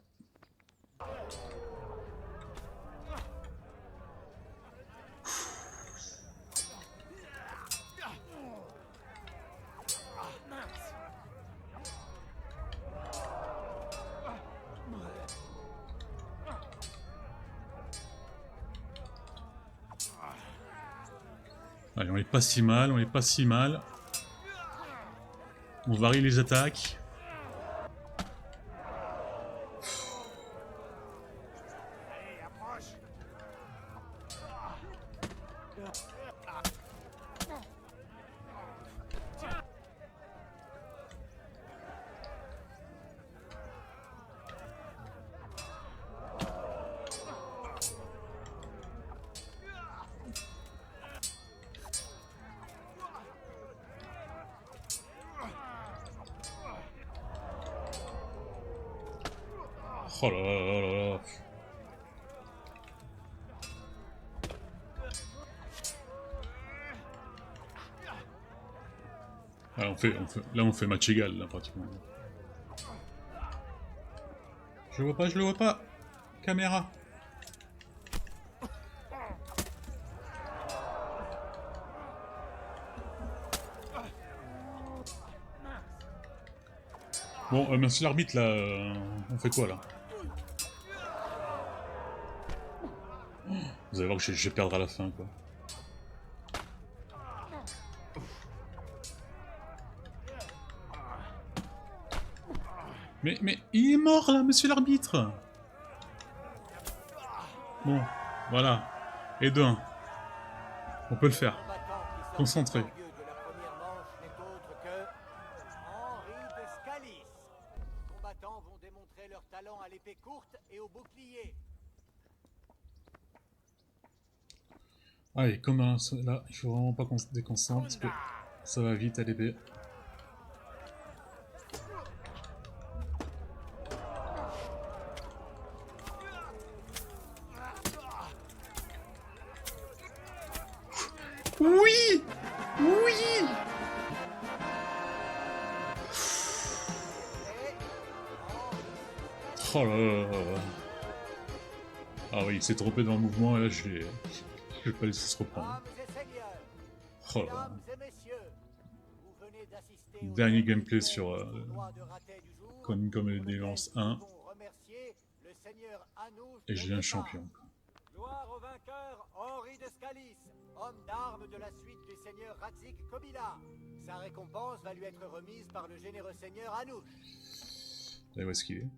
Allez, on est pas si mal, on est pas si mal. On varie les attaques. Oh là là là là là. Ah, là on fait match égal là pratiquement. Je le vois pas. Caméra. Bon, merci l'arbitre là. On fait quoi là? Vous allez voir que je vais perdre à la fin quoi. Mais il est mort là, monsieur l'arbitre. Bon, voilà. Et 2-1. On peut le faire. Concentré. De la première manche n'est autre que Henri de Scalis. Les combattants vont démontrer leur talent à l'épée courte et au bouclier. Allez, comme là, il faut vraiment pas qu'on se déconcentre parce que ça va vite à l'épée. Oui! Oui! Oh là là là là. Ah oui, il s'est trompé dans le mouvement et là je vais pas laisser se reprendre. Dames et seigneurs, Oh là là. mesdames et messieurs, vous venez d'assister au Dernier dernier gameplay duel sur du tournoi de Ratet du jour, Comme pour des lequel Lance nous 1 devons remercier le seigneur Anouche et de je viens Nepal. champion. Gloire au vainqueur Henri de Scalis, homme d'armes de la suite du seigneur Radzig Kobyla. Sa récompense va lui être remise par le généreux seigneur Anouche. Et où est-ce qu'il est?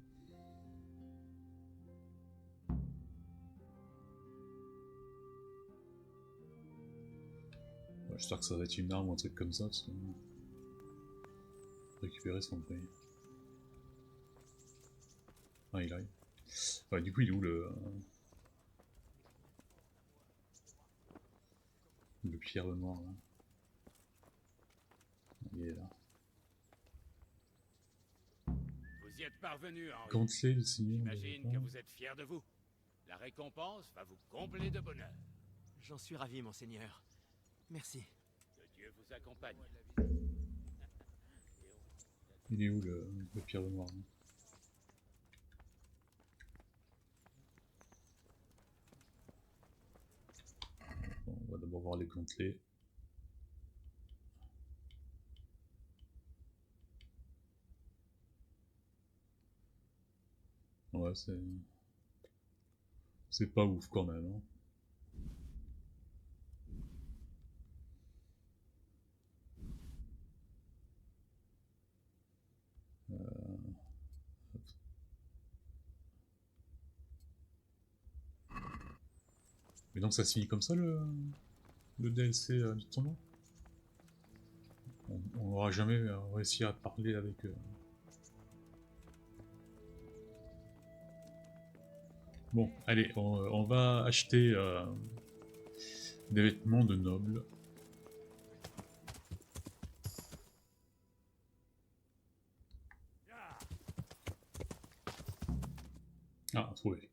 Ouais, j'espère que ça va être une arme ou un truc comme ça, parce que... Récupérer son prix. Ah, il arrive. Ouais, du coup, il est où le pierre noir, là? Il est là. Vous y êtes parvenu, Henri. Gantelet, le seigneur. J'imagine que vous êtes fier de vous. La récompense va vous combler de bonheur. J'en suis ravi, monseigneur. Merci. Que Dieu vous accompagne. Il est où le pierre noir, là? On va d'abord voir les gantelets. Ouais, c'est pas ouf quand même. Hein. Mais donc ça se finit comme ça le DLC du tournoi? On n'aura jamais réussi à parler avec eux. Bon, allez, on va acheter des vêtements de nobles. Ah, trouvé.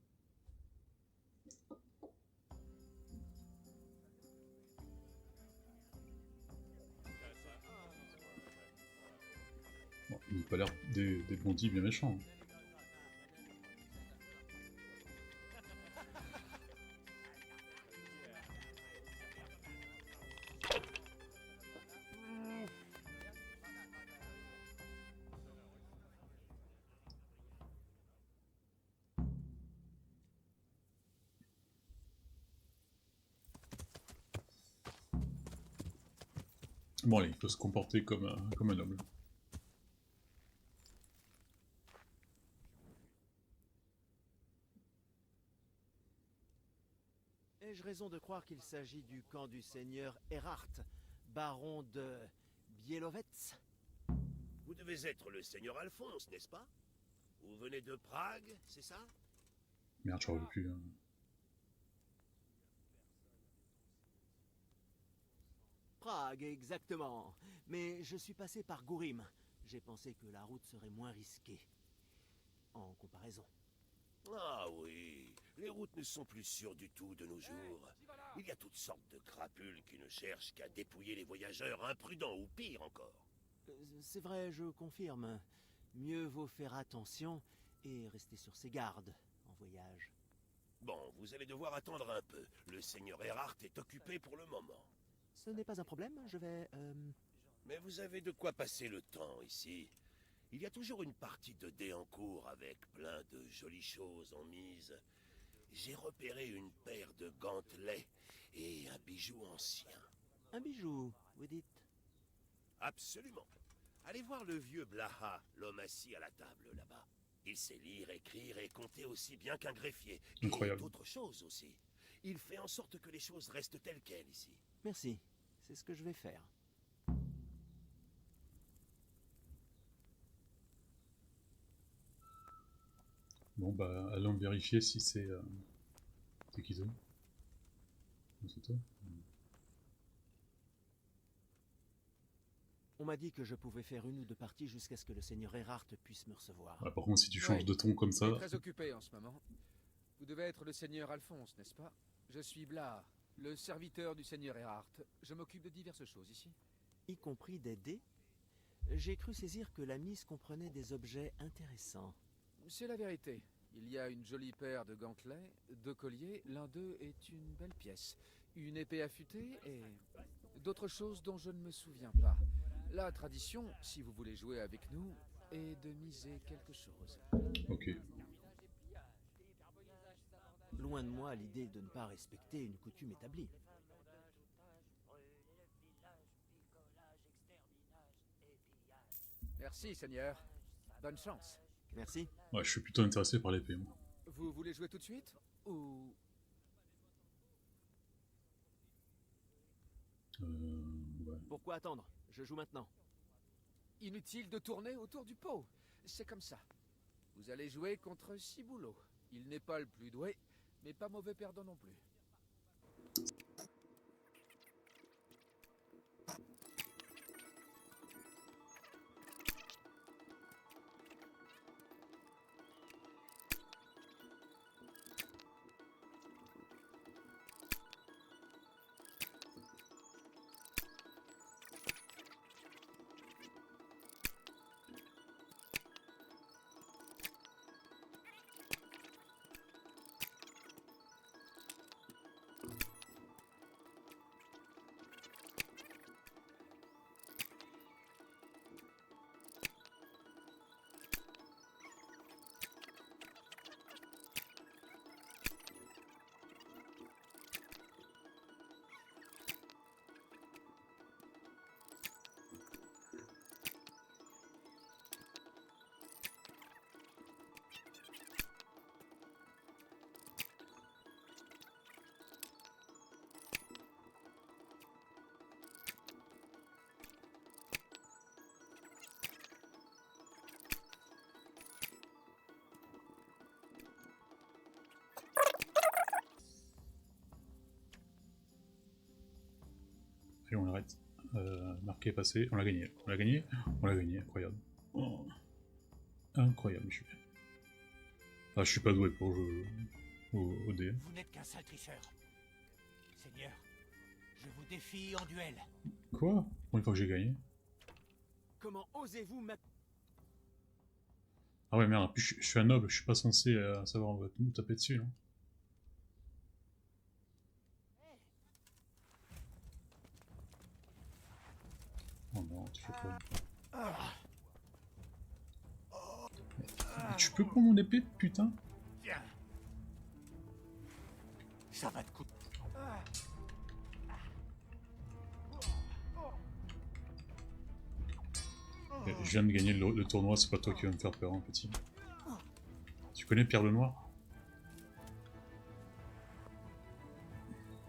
Bon, il n'a pas l'air des bandits bien méchants. Bon allez, il faut se comporter comme un noble. Ai-je raison de croire qu'il s'agit du camp du seigneur Erhard, baron de Bielovets? Vous devez être le seigneur Alphonse, n'est-ce pas? Vous venez de Prague, c'est ça? Merde, je reviens plus. Hein. Prague, exactement. Mais je suis passé par Gourim. J'ai pensé que la route serait moins risquée. En comparaison. Ah oui, les routes ne sont plus sûres du tout de nos jours. Il y a toutes sortes de crapules qui ne cherchent qu'à dépouiller les voyageurs imprudents ou pire encore. C'est vrai, je confirme. Mieux vaut faire attention et rester sur ses gardes en voyage. Bon, vous allez devoir attendre un peu. Le seigneur Erhard est occupé pour le moment. Ce n'est pas un problème, je vais... Mais vous avez de quoi passer le temps ici. Il y a toujours une partie de dés en cours avec plein de jolies choses en mise. J'ai repéré une paire de gantelets et un bijou ancien. Un bijou, vous dites? Absolument. Allez voir le vieux Blaha, l'homme assis à la table là-bas. Il sait lire, écrire et compter aussi bien qu'un greffier. Incroyable. Et d'autres choses aussi. Il fait en sorte que les choses restent telles quelles ici. Merci, c'est ce que je vais faire. Bon bah allons vérifier si c'est... C'est qui ça? C'est toi? On m'a dit que je pouvais faire une ou deux parties jusqu'à ce que le seigneur Erhard puisse me recevoir. Ah, par contre si tu changes de ton comme ça... Je suis très occupé en ce moment. Vous devez être le seigneur Alphonse, n'est-ce pas? Je suis Blas, le serviteur du seigneur Erhard. Je m'occupe de diverses choses ici. Y compris des dés? J'ai cru saisir que la mise comprenait des objets intéressants. C'est la vérité. Il y a une jolie paire de gantelets, 2 colliers, l'un d'eux est une belle pièce. Une épée affûtée et d'autres choses dont je ne me souviens pas. La tradition, si vous voulez jouer avec nous, est de miser quelque chose. Ok. Loin de moi l'idée de ne pas respecter une coutume établie. Merci, Seigneur. Bonne chance. Merci. Ouais, je suis plutôt intéressé par l'épée. Moi. Vous voulez jouer tout de suite? Ou... Ouais. Pourquoi attendre? Je joue maintenant. Inutile de tourner autour du pot. C'est comme ça. Vous allez jouer contre Ciboulot. Il n'est pas le plus doué, mais pas mauvais perdant non plus. Et on arrête. Marqué, passé. On l'a gagné. On l'a gagné. On l'a gagné. Incroyable. Oh. Incroyable. Je suis pas doué pour jouer au dé. Vous n'êtes qu'un sale tricheur. Seigneur, je vous défie en duel. Quoi? Pour une fois que j'ai gagné. Comment osez-vous me... Ah ouais, merde. Puis je suis un noble. Je suis pas censé savoir me taper dessus. Hein. Oh non, tu fais quoi? Tu peux prendre mon épée, putain? Viens. Ça va te coûter. Je viens de gagner le tournoi, c'est pas toi qui vas me faire peur, hein, petit. Tu connais Pierre Lenoir?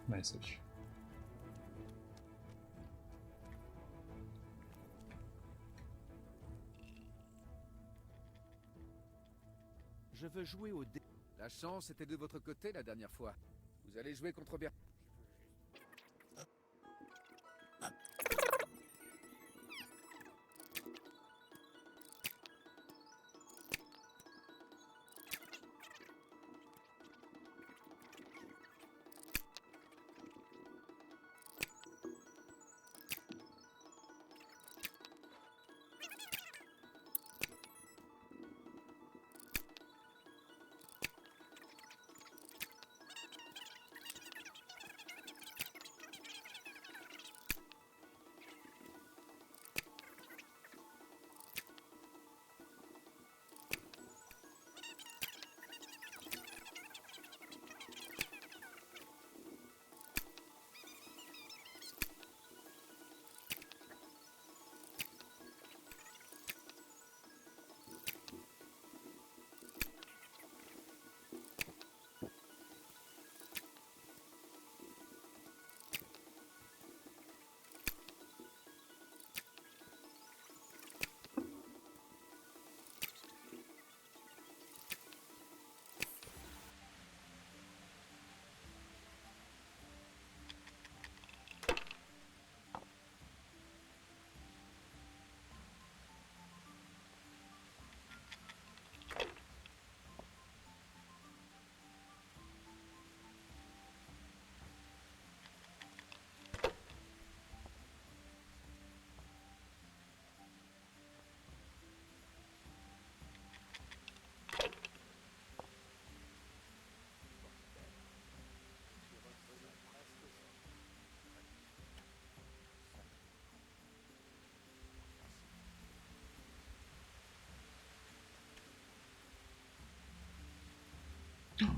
Ouais, salut. Je veux jouer au dé. La chance était de votre côté la dernière fois. Vous allez jouer contre Ber...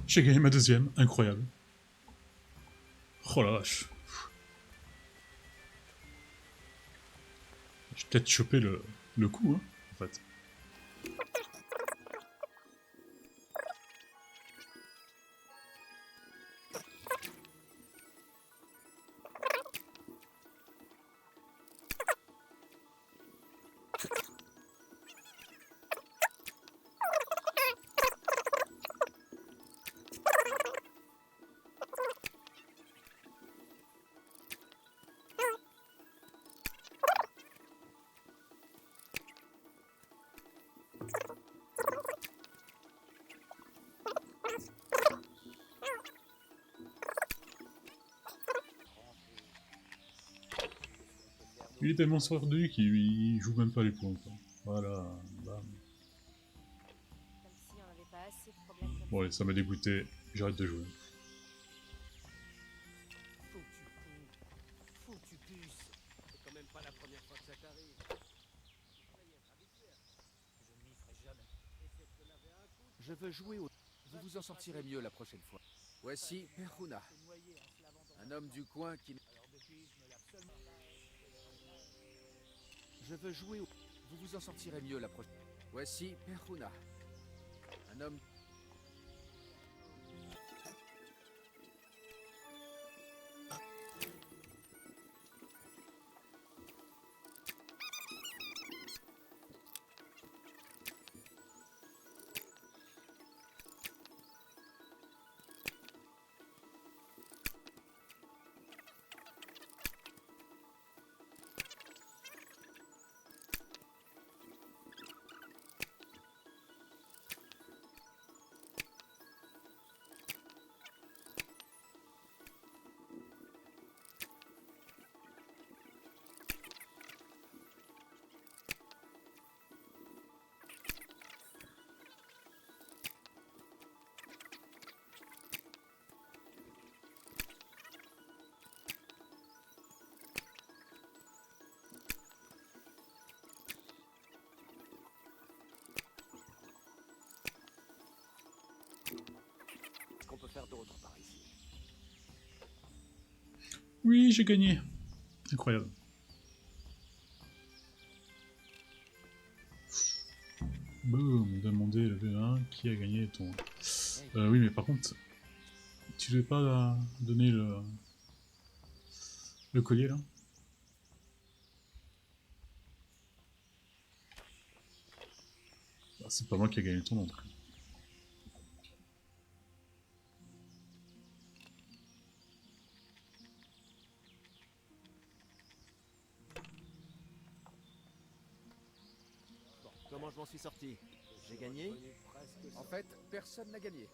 J'ai gagné ma deuxième, incroyable. Oh la vache. J'ai peut-être chopé le coup, hein, en fait. Il est tellement sordu qu'il joue même pas les points, quoi. Voilà, bam. Bon allez, ça m'a dégoûté, j'arrête de jouer. Foutu puce. C'est quand même pas la première fois que ça t'arrive. Je m'y ferai jamais. Je veux jouer au... Vous vous en sortirez mieux la prochaine fois. Voici Perhuna. Un homme du coin qui... Je veux jouer au... Vous vous en sortirez mieux la prochaine... Voici Perhuna. Un homme... faire d'autre par ici. Oui, j'ai gagné. Incroyable. Boum, demander le V1 qui a gagné ton... oui, mais par contre, tu devais pas donner le collier, là? Bah, c'est pas moi qui a gagné le tournoi, en tout cas. Bon, comment je m'en suis sorti? J'ai gagné? En fait, personne n'a gagné.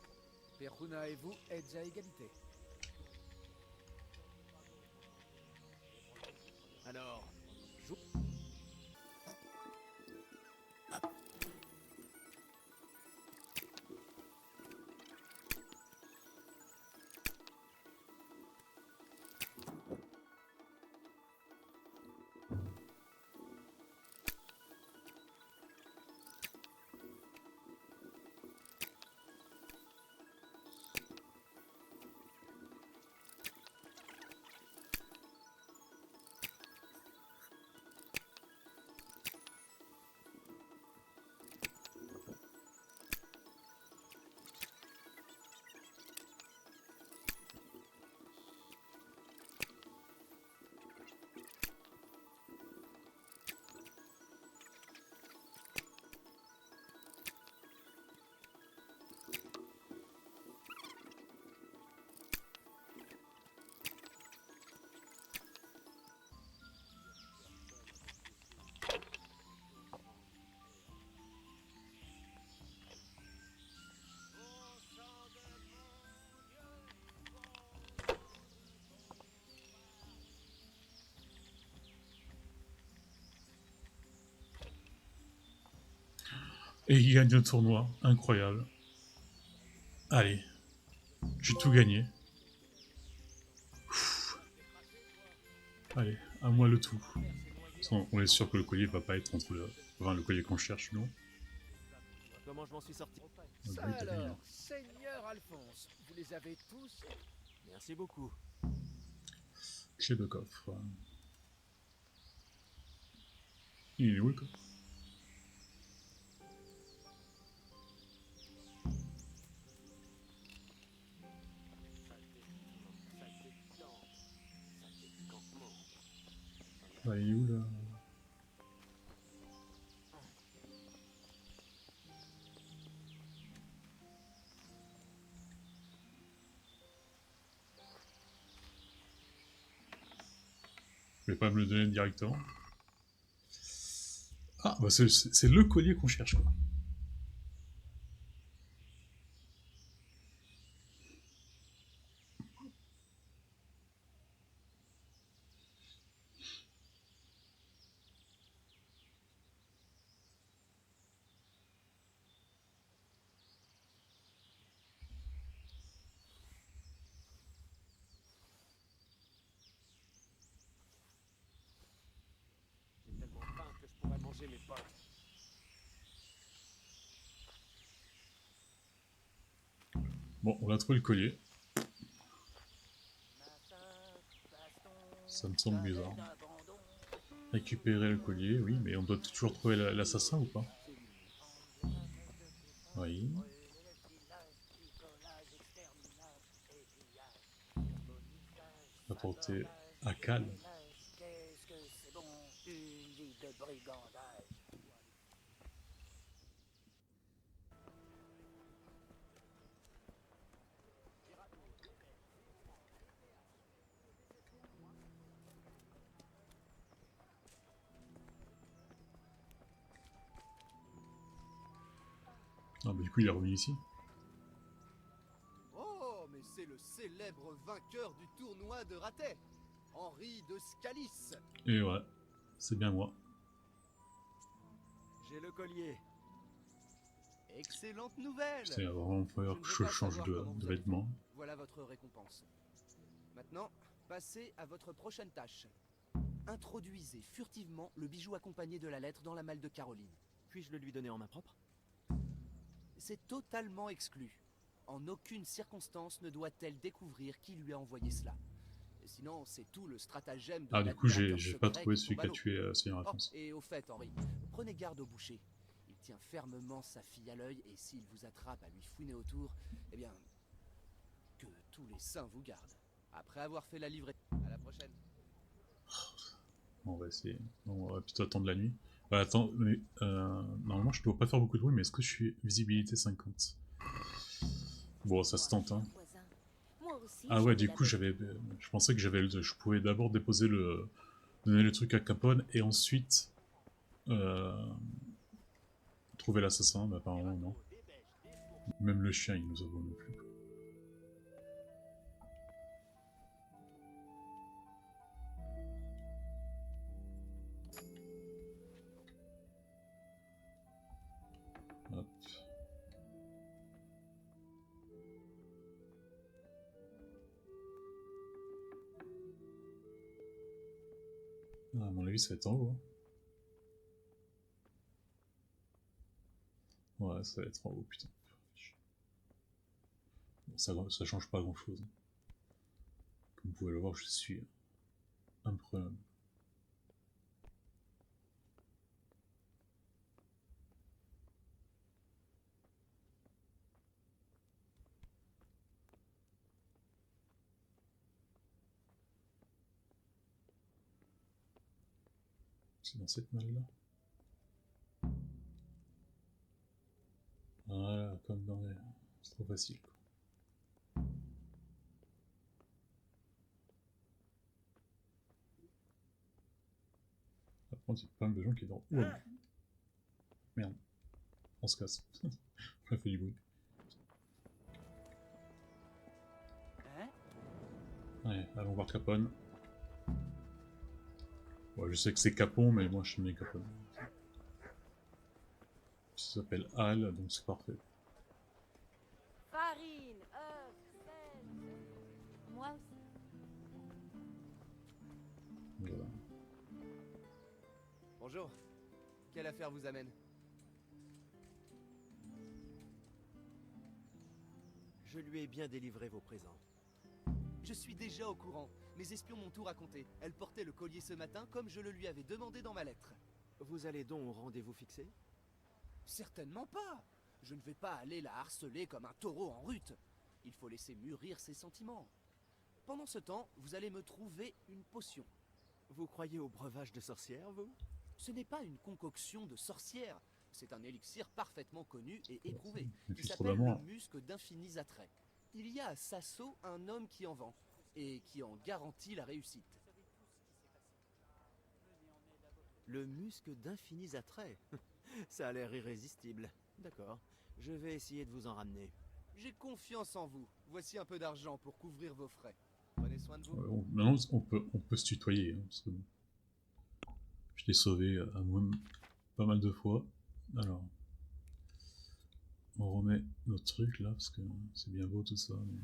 Peruna et vous êtes à égalité. Alors, joue. Et il gagne le tournoi, incroyable. Allez, j'ai tout gagné. Ouf. Allez, à moi le tout. On est sûr que le collier va pas être entre le... Enfin, le collier qu'on cherche, non? Comment je m'en suis sorti? Ça alors, Seigneur Alphonse, vous les avez tous? Merci beaucoup. Clé de coffre. Il est où le coffre? Bah, il est où là? Je vais pas me le donner directement. Ah, bah c'est le collier qu'on cherche, quoi. J'ai tellement faim que je pourrais manger mes potes. Bon, on a trouvé le collier. Ça me semble bizarre. Récupérer le collier, oui, mais on doit toujours trouver l'assassin ou pas? Oui. Apporter à Cal. Ah bah du coup il est revenu ici. Oh, mais c'est le célèbre vainqueur du tournoi de Ratet, Henri de Scalis. Et ouais, c'est bien moi. J'ai le collier. Excellente nouvelle. C'est vraiment falloir que je change de vêtements. Voilà votre récompense. Maintenant, passez à votre prochaine tâche. Introduisez furtivement le bijou accompagné de la lettre dans la malle de Caroline. Puis-je le lui donner en main propre? C'est totalement exclu. En aucune circonstance ne doit-elle découvrir qui lui a envoyé cela. Et sinon, c'est tout le stratagème de Ah, du coup, l'admirateur j'ai pas secret trouvé qui celui tombe qui à a l'eau. tué Seigneur Oh, Alphonse. et au fait, Henri, prenez garde au boucher. Il tient fermement sa fille à l'œil et s'il vous attrape à lui fouiner autour, eh bien, que tous les saints vous gardent. Après avoir fait la livrée, à la prochaine. Bon, on va essayer. Bon, on va plutôt attendre la nuit. Bah, attends, mais normalement je dois pas faire beaucoup de bruit, mais est-ce que je suis visibilité 50? Bon, ça se tente, hein. Ah ouais, du coup, je pensais que je pouvais d'abord déposer donner le truc à Capone et ensuite trouver l'assassin, mais apparemment non. Même le chien, il nous abonne non plus. Hop. Ah, à mon avis, ça va être en haut. Hein. Ouais, ça va être en haut, putain. Bon, ça change pas grand chose. Comme vous pouvez le voir, je suis imprenable. C'est dans cette malle-là. Voilà, comme dans les... C'est trop facile, quoi. Par contre, il y a pas mal de gens qui dorment. Ouais. Merde. On se casse. On a fait du bruit. Ouais, allons voir Capone. Ouais, je sais que c'est Capon, mais moi je suis bien Capone. Ça s'appelle Al, donc c'est parfait. Farine, œufs, sel. Moi aussi. Voilà. Bonjour. Quelle affaire vous amène? Je lui ai bien délivré vos présents. Je suis déjà au courant. Mes espions m'ont tout raconté. Elle portait le collier ce matin comme je le lui avais demandé dans ma lettre. Vous allez donc au rendez-vous fixé? Certainement pas. Je ne vais pas aller la harceler comme un taureau en rut. Il faut laisser mûrir ses sentiments. Pendant ce temps, vous allez me trouver une potion. Vous croyez au breuvage de sorcière, vous? Ce n'est pas une concoction de sorcière. C'est un élixir parfaitement connu et éprouvé, qui s'appelle le musc d'infinis attraits. Il y a à Sasso un homme qui en vend, et qui en garantit la réussite. Le musc d'infinis attraits. Ça a l'air irrésistible. D'accord. Je vais essayer de vous en ramener. J'ai confiance en vous. Voici un peu d'argent pour couvrir vos frais. Prenez soin de vous. Maintenant, on peut se tutoyer. Hein, parce que je t'ai sauvé à moi pas mal de fois. Alors, on remet notre truc là, parce que c'est bien beau tout ça. Mais...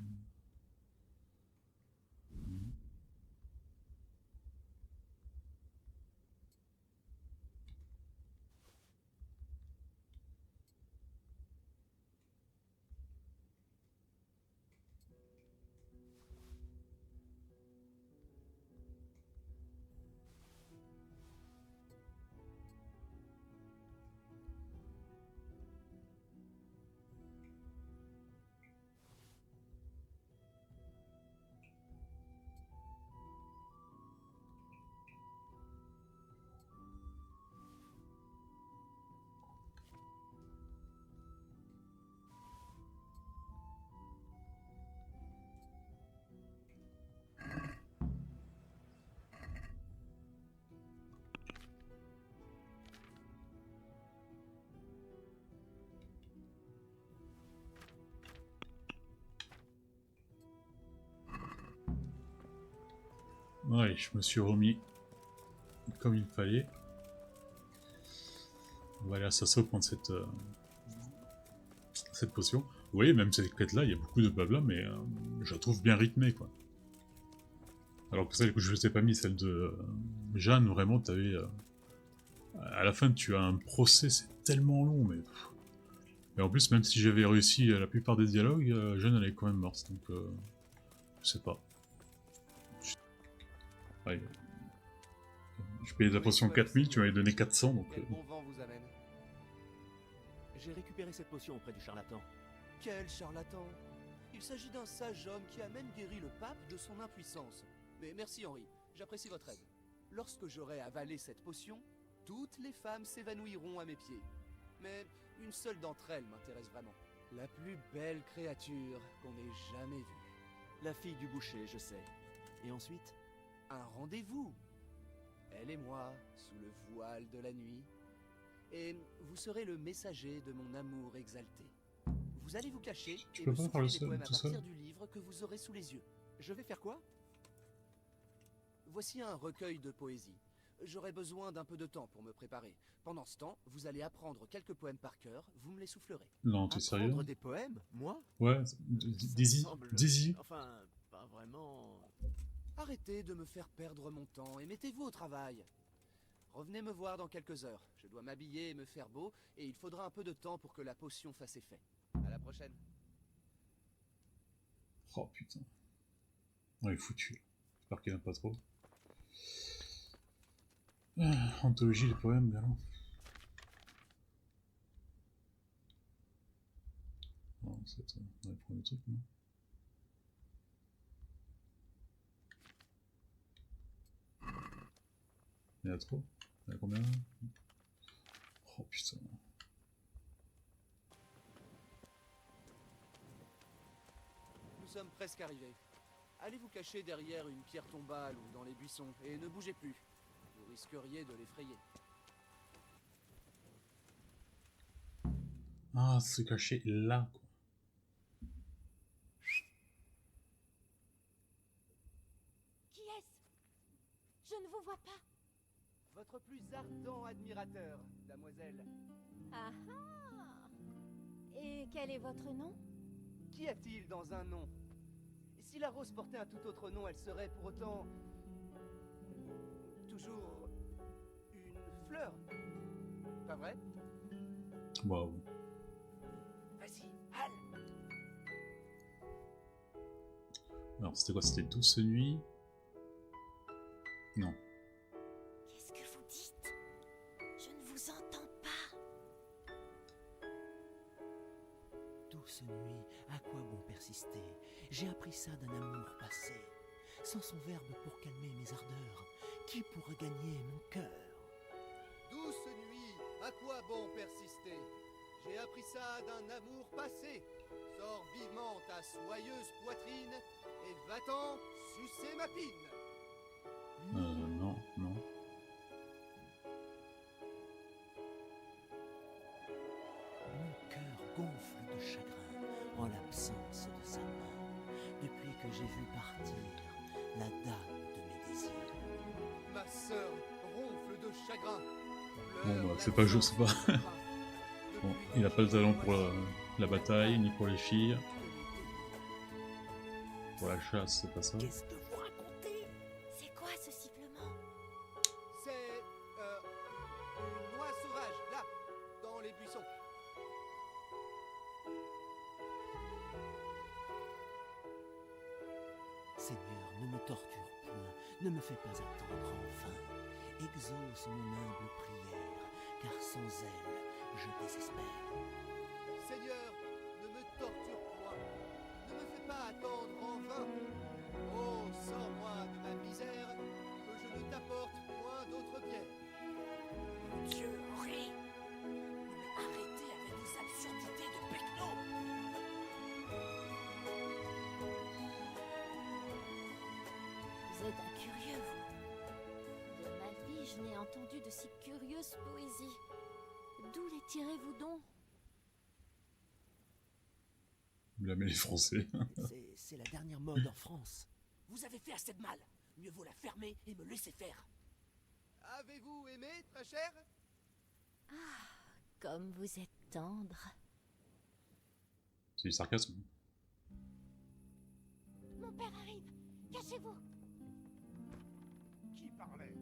Ouais, je me suis remis comme il fallait. On va aller à Sasso prendre cette potion. Vous voyez, même cette quête là, il y a beaucoup de blabla, mais je la trouve bien rythmée, quoi. Alors que celle que je ne vous ai pas mis, celle de Jeanne, vraiment, t'avais... à la fin, tu as un procès, c'est tellement long, mais... Et en plus, même si j'avais réussi la plupart des dialogues, Jeanne elle est quand même morte, donc je sais pas. Ouais. Je payais la potion 4000, tu m'avais donné 400, donc... Quel bon vent vous amène? J'ai récupéré cette potion auprès du charlatan. Quel charlatan? Il s'agit d'un sage homme qui a même guéri le pape de son impuissance. Mais merci Henri, j'apprécie votre aide. Lorsque j'aurai avalé cette potion, toutes les femmes s'évanouiront à mes pieds. Mais une seule d'entre elles m'intéresse vraiment. La plus belle créature qu'on ait jamais vue. La fille du boucher, je sais. Et ensuite? Un rendez-vous. Elle et moi, sous le voile de la nuit. Et vous serez le messager de mon amour exalté. Vous allez vous cacher Tu et peux me pas faire souffler le des poèmes à tout seul partir du livre que vous aurez sous les yeux. Je vais faire quoi? Voici un recueil de poésie. J'aurai besoin d'un peu de temps pour me préparer. Pendant ce temps, vous allez apprendre quelques poèmes par cœur, vous me les soufflerez. Non, t'es sérieux? Apprendre des poèmes? Moi? Ouais, Dizzy, Dizzy. Enfin, pas vraiment... Arrêtez de me faire perdre mon temps et mettez-vous au travail. Revenez me voir dans quelques heures. Je dois m'habiller et me faire beau, et il faudra un peu de temps pour que la potion fasse effet. À la prochaine. Oh putain. Ouais, il est foutu. J'espère qu'il aime pas trop. Anthologie des poèmes, galant. Non, c'est dans les premiers trucs, non? Il y en a trop? Il y en a combien? Oh putain. Nous sommes presque arrivés. Allez vous cacher derrière une pierre tombale ou dans les buissons, et ne bougez plus. Vous risqueriez de l'effrayer. Ah, se cacher là, quoi. Qui est-ce? Je ne vous vois pas. Votre plus ardent admirateur, damoiselle. Ah ah! Et quel est votre nom? Qu'y a-t-il dans un nom? Si la rose portait un tout autre nom, elle serait pour autant... toujours... une fleur. Pas vrai? Waouh. Vas-y, Hal! Alors, c'était quoi? C'était Douce Nuit? Non. Qu'est-ce que vous dites? Je ne vous entends pas. Douce nuit, à quoi bon persister? J'ai appris ça d'un amour passé. Sans son verbe pour calmer mes ardeurs, qui pourrait gagner mon cœur? Douce nuit, à quoi bon persister? J'ai appris ça d'un amour passé. Sors vivement ta soyeuse poitrine et va-t'en sucer ma pine. Non, non. Mon cœur gonfle de chagrin en l'absence de sa main, depuis que j'ai vu partir la dame de mes désirs. Ma sœur ronfle de chagrin. Bon, bah, c'est pas juste, c'est pas... Bon, il a pas le talent pour la bataille, ni pour les filles. Pour la chasse, c'est pas ça. Qu'est-ce que vous racontez? C'est quoi ce sifflement? C'est... une noix sauvage, là, dans les buissons. Seigneur, ne me torture point, ne me fais pas attendre en vain. Exauce mon humble prière, car sans elle, je désespère. Seigneur, ne me torture point. Ne me fais pas attendre en vain. Oh, sors-moi de ma misère, que je ne t'apporte point d'autre bière. Mon Dieu, Henri! Arrêtez avec vos absurdités de pecno! Vous êtes un curieux, vous. De ma vie, je n'ai entendu de si curieuses poésies. D'où les tirez-vous donc? Blâmer les Français. C'est la dernière mode en France. Vous avez fait assez de mal. Mieux vaut la fermer et me laisser faire. Avez-vous aimé, très cher? Ah, comme vous êtes tendre. C'est du sarcasme. Mon père arrive. Cachez-vous. Qui parlait?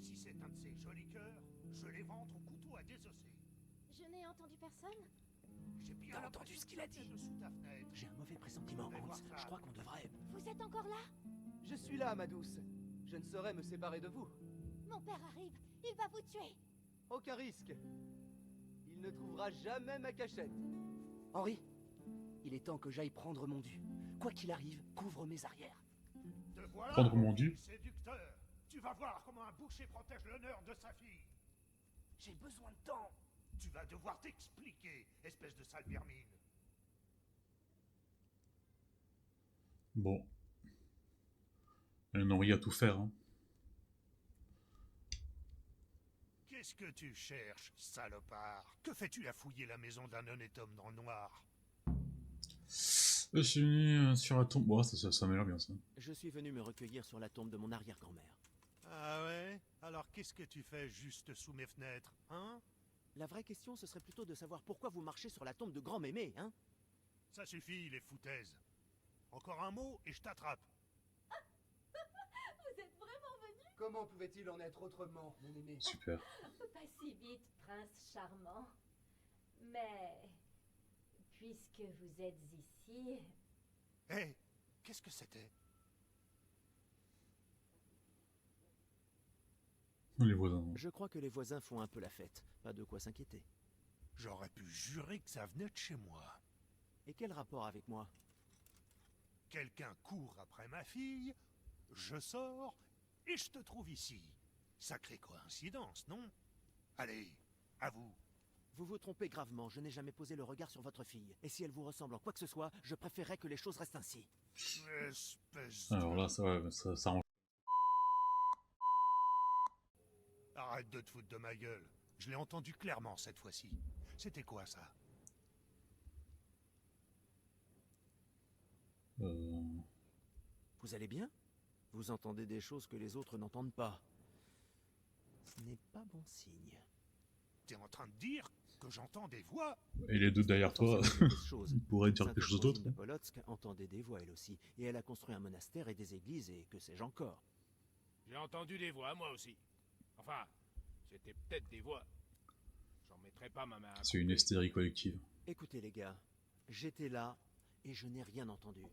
Si c'est un de ces jolis cœurs, je les rentre au couteau à désosser. Je n'ai entendu personne. J'ai bien T'as entendu ce qu'il a dit? dessous ta fenêtre. J'ai un mauvais pressentiment, Hans. Je crois qu'on devrait... Vous êtes encore là? Je suis là, ma douce. Je ne saurais me séparer de vous. Mon père arrive. Il va vous tuer. Aucun risque. Il ne trouvera jamais ma cachette. Henri, il est temps que j'aille prendre mon dû. Quoi qu'il arrive, couvre mes arrières. Te voilà, Prendre mon dû. séducteur. Tu vas voir comment un boucher protège l'honneur de sa fille. J'ai besoin de temps. Tu vas devoir t'expliquer, espèce de sale vermine. Bon. Henri a tout faire, hein. Qu'est-ce que tu cherches, salopard? Que fais-tu à fouiller la maison d'un honnête homme dans le noir? Je suis venu sur la tombe. Bon, ça m'a l'air bien, ça. Je suis venu me recueillir sur la tombe de mon arrière-grand-mère. Ah ouais? Alors qu'est-ce que tu fais juste sous mes fenêtres, hein? La vraie question, ce serait plutôt de savoir pourquoi vous marchez sur la tombe de grand mémé, hein? Ça suffit, les foutaises. Encore un mot et je t'attrape. Vous êtes vraiment venu? Comment pouvait-il en être autrement, mon aimé? Super. Pas si vite, prince charmant. Mais... puisque vous êtes ici... Hé, qu'est-ce que c'était? Les voisins. Je crois que les voisins font un peu la fête. Pas de quoi s'inquiéter. J'aurais pu jurer que ça venait de chez moi. Et quel rapport avec moi? Quelqu'un court après ma fille, je sors et je te trouve ici. Sacrée coïncidence, non? Allez, à vous. Vous vous trompez gravement, je n'ai jamais posé le regard sur votre fille. Et si elle vous ressemble en quoi que ce soit, je préférerais que les choses restent ainsi. Espèce Alors là, ça rend... Arrête de te foutre de ma gueule. Je l'ai entendu clairement cette fois-ci. C'était quoi ça? Vous allez bien? Vous entendez des choses que les autres n'entendent pas. Ce n'est pas bon signe. T'es en train de dire que j'entends des voix? Et les deux derrière toi, ils pourraient dire quelque chose d'autre. Sainte Polotsk entendait des voix elle aussi, et elle a construit un monastère et des églises et que sais-je encore. J'ai entendu des voix, moi aussi. Enfin, c'était peut-être des voix. J'en mettrai pas ma main à C'est une hystérie collective. Écoutez les gars, j'étais là et je n'ai rien entendu.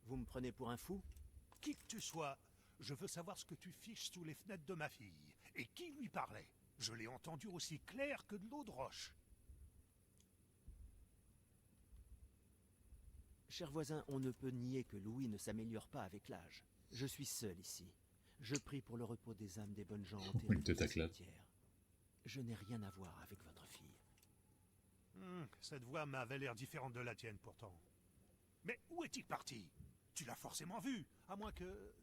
Vous me prenez pour un fou? Qui que tu sois, je veux savoir ce que tu fiches sous les fenêtres de ma fille. Et qui lui parlait? Je l'ai entendu aussi clair que de l'eau de roche. Cher voisin, on ne peut nier que Louis ne s'améliore pas avec l'âge. Je suis seul ici. Je prie pour le repos des âmes des bonnes gens enterrées Une tête dans à ce claque. cimetière. Je n'ai rien à voir avec votre fille. Cette voix m'avait l'air différente de la tienne pourtant. Mais où est-il parti? Tu l'as forcément vu, à moins que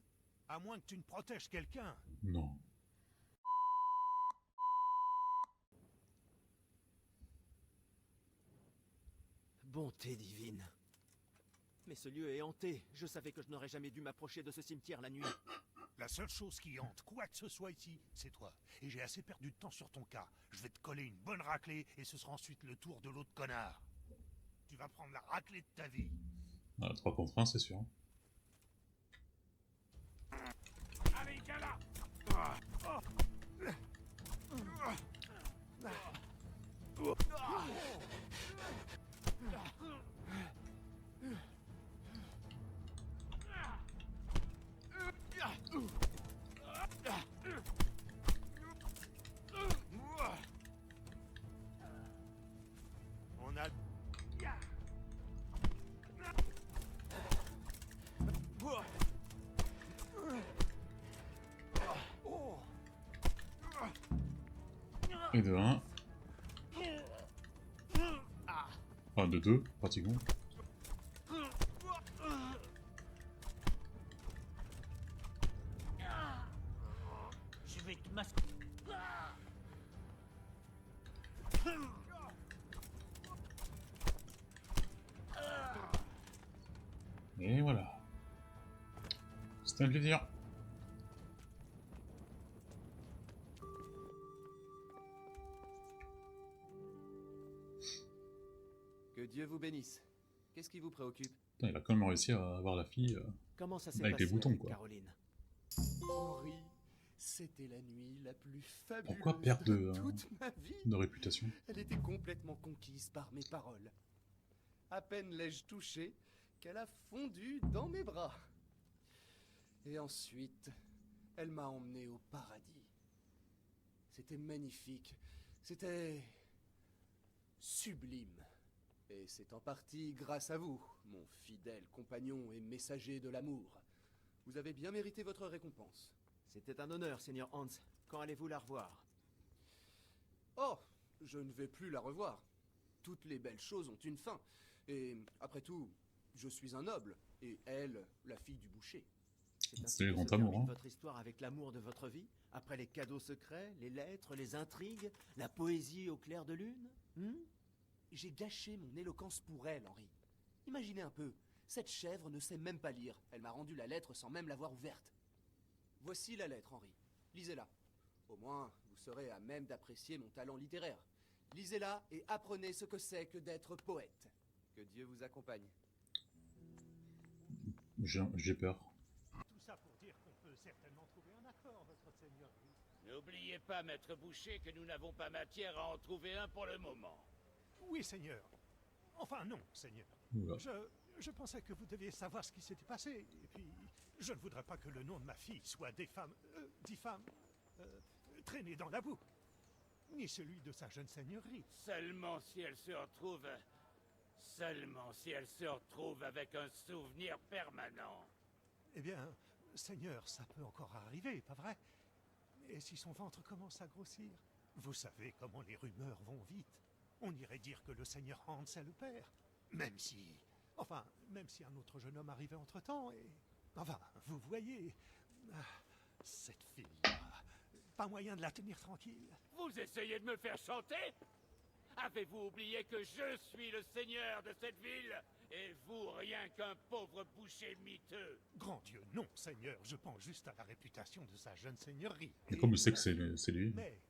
tu ne protèges quelqu'un. Non. Bonté divine. Mais ce lieu est hanté. Je savais que je n'aurais jamais dû m'approcher de ce cimetière la nuit. La seule chose qui hante quoi que ce soit ici, c'est toi. Et j'ai assez perdu de temps sur ton cas. Je vais te coller une bonne raclée et ce sera ensuite le tour de l'autre connard. Tu vas prendre la raclée de ta vie. 3 contre 1, c'est sûr. Allez, viens là. On a... Et de 1. Enfin, de 2, pratiquement. Je vais te masquer. Et voilà. C'était un plaisir. Que Dieu vous bénisse. Qu'est-ce qui vous préoccupe? Putain, il a quand même réussi à avoir la fille Comment ça s'est avec les passé boutons, avec quoi. Caroline? Henri, c'était la nuit la plus fabuleuse Pourquoi perdre de toute ma vie. de réputation? Elle était complètement conquise par mes paroles. À peine l'ai-je touchée qu'elle a fondu dans mes bras. Et ensuite, elle m'a emmené au paradis. C'était magnifique. C'était sublime. Et c'est en partie grâce à vous, mon fidèle compagnon et messager de l'amour. Vous avez bien mérité votre récompense. C'était un honneur, Seigneur Hans. Quand allez-vous la revoir? Oh, je ne vais plus la revoir. Toutes les belles choses ont une fin. Et après tout, je suis un noble. Et elle, la fille du boucher. C'est le grand amour, hein. Votre histoire avec l'amour de votre vie? Après les cadeaux secrets, les lettres, les intrigues, la poésie au clair de lune? J'ai gâché mon éloquence pour elle, Henri. Imaginez un peu, cette chèvre ne sait même pas lire. Elle m'a rendu la lettre sans même l'avoir ouverte. Voici la lettre, Henri. Lisez-la. Au moins, vous serez à même d'apprécier mon talent littéraire. Lisez-la et apprenez ce que c'est que d'être poète. Que Dieu vous accompagne. J'ai peur. Tout ça pour dire qu'on peut certainement trouver un accord, votre seigneurie. N'oubliez pas, maître Boucher, que nous n'avons pas matière à en trouver un pour le moment. Oui, seigneur. Enfin, non, seigneur. Oula. Je pensais que vous deviez savoir ce qui s'était passé. Et puis, je ne voudrais pas que le nom de ma fille soit traîné dans la boue. Ni celui de sa jeune seigneurie. Seulement si elle se retrouve... Seulement si elle se retrouve avec un souvenir permanent. Eh bien, seigneur, ça peut encore arriver, pas vrai? Et si son ventre commence à grossir? Vous savez comment les rumeurs vont vite. On irait dire que le seigneur Hans est le père. Même si un autre jeune homme arrivait entre-temps et... Enfin, vous voyez... cette fille-là... Pas moyen de la tenir tranquille. Vous essayez de me faire chanter? Avez-vous oublié que je suis le seigneur de cette ville? Et vous, rien qu'un pauvre boucher miteux? Grand Dieu, non, seigneur. Je pense juste à la réputation de sa jeune seigneurie. Et comme il sait que c'est lui. Mais,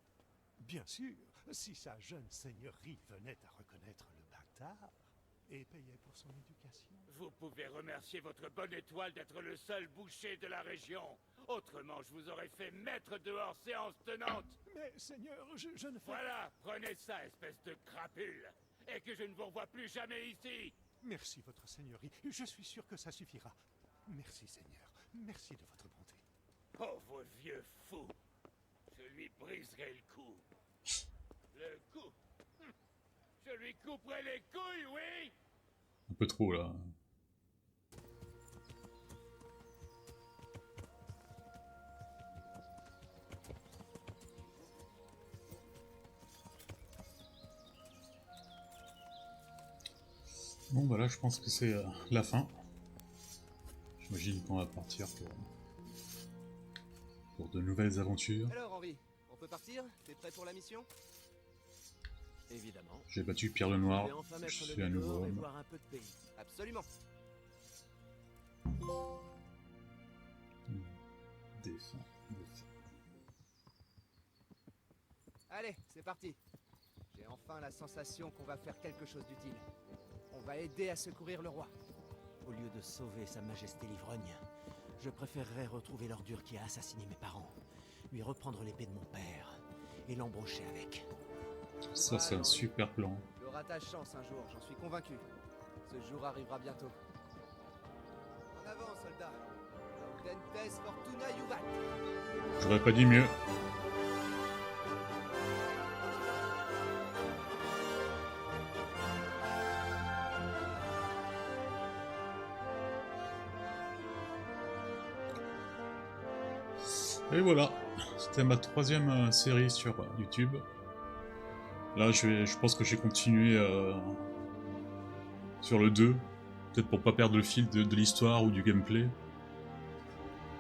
bien sûr, si sa jeune seigneurie venait à reconnaître le bâtard et payait pour son éducation... Vous pouvez remercier votre bonne étoile d'être le seul boucher de la région. Autrement, je vous aurais fait mettre dehors séance tenante. Mais, seigneur, je ne fais... Voilà, prenez ça, espèce de crapule. Et que je ne vous revoie plus jamais ici. Merci, votre seigneurie. Je suis sûr que ça suffira. Merci, seigneur. Merci de votre bonté. Pauvre vieux fou. Je lui briserai le cou. Le cou. Je lui couperai les couilles, oui. Un peu trop, là. Bon, voilà, je pense que c'est la fin. J'imagine qu'on va partir pour de nouvelles aventures. Alors, Henri, on peut partir? T'es prêt pour la mission? Évidemment. J'ai battu Pierre le Noir, Enfin je mettre suis le un nouveau dehors et homme. voir un peu de pays. Absolument. Défunt. Allez, c'est parti. J'ai enfin la sensation qu'on va faire quelque chose d'utile. On va aider à secourir le roi. Au lieu de sauver Sa Majesté l'Ivrogne, je préférerais retrouver l'ordure qui a assassiné mes parents, lui reprendre l'épée de mon père et l'embrocher avec. Ça, c'est un super plan. Tu auras ta chance un jour, j'en suis convaincu. Ce jour arrivera bientôt. En avant, soldats. Dentes fortuna juvat. J'aurais pas dit mieux. Et voilà, c'était ma troisième série sur YouTube. Là, je pense que je vais continuer sur le 2, peut-être pour pas perdre le fil de l'histoire ou du gameplay.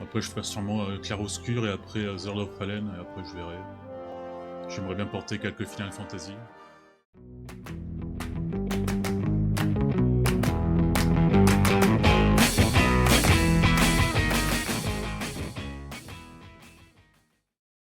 Après, je ferai sûrement Clair-Obscur et après Zord of Fallen, et après je verrai. J'aimerais bien porter quelques Final Fantasy.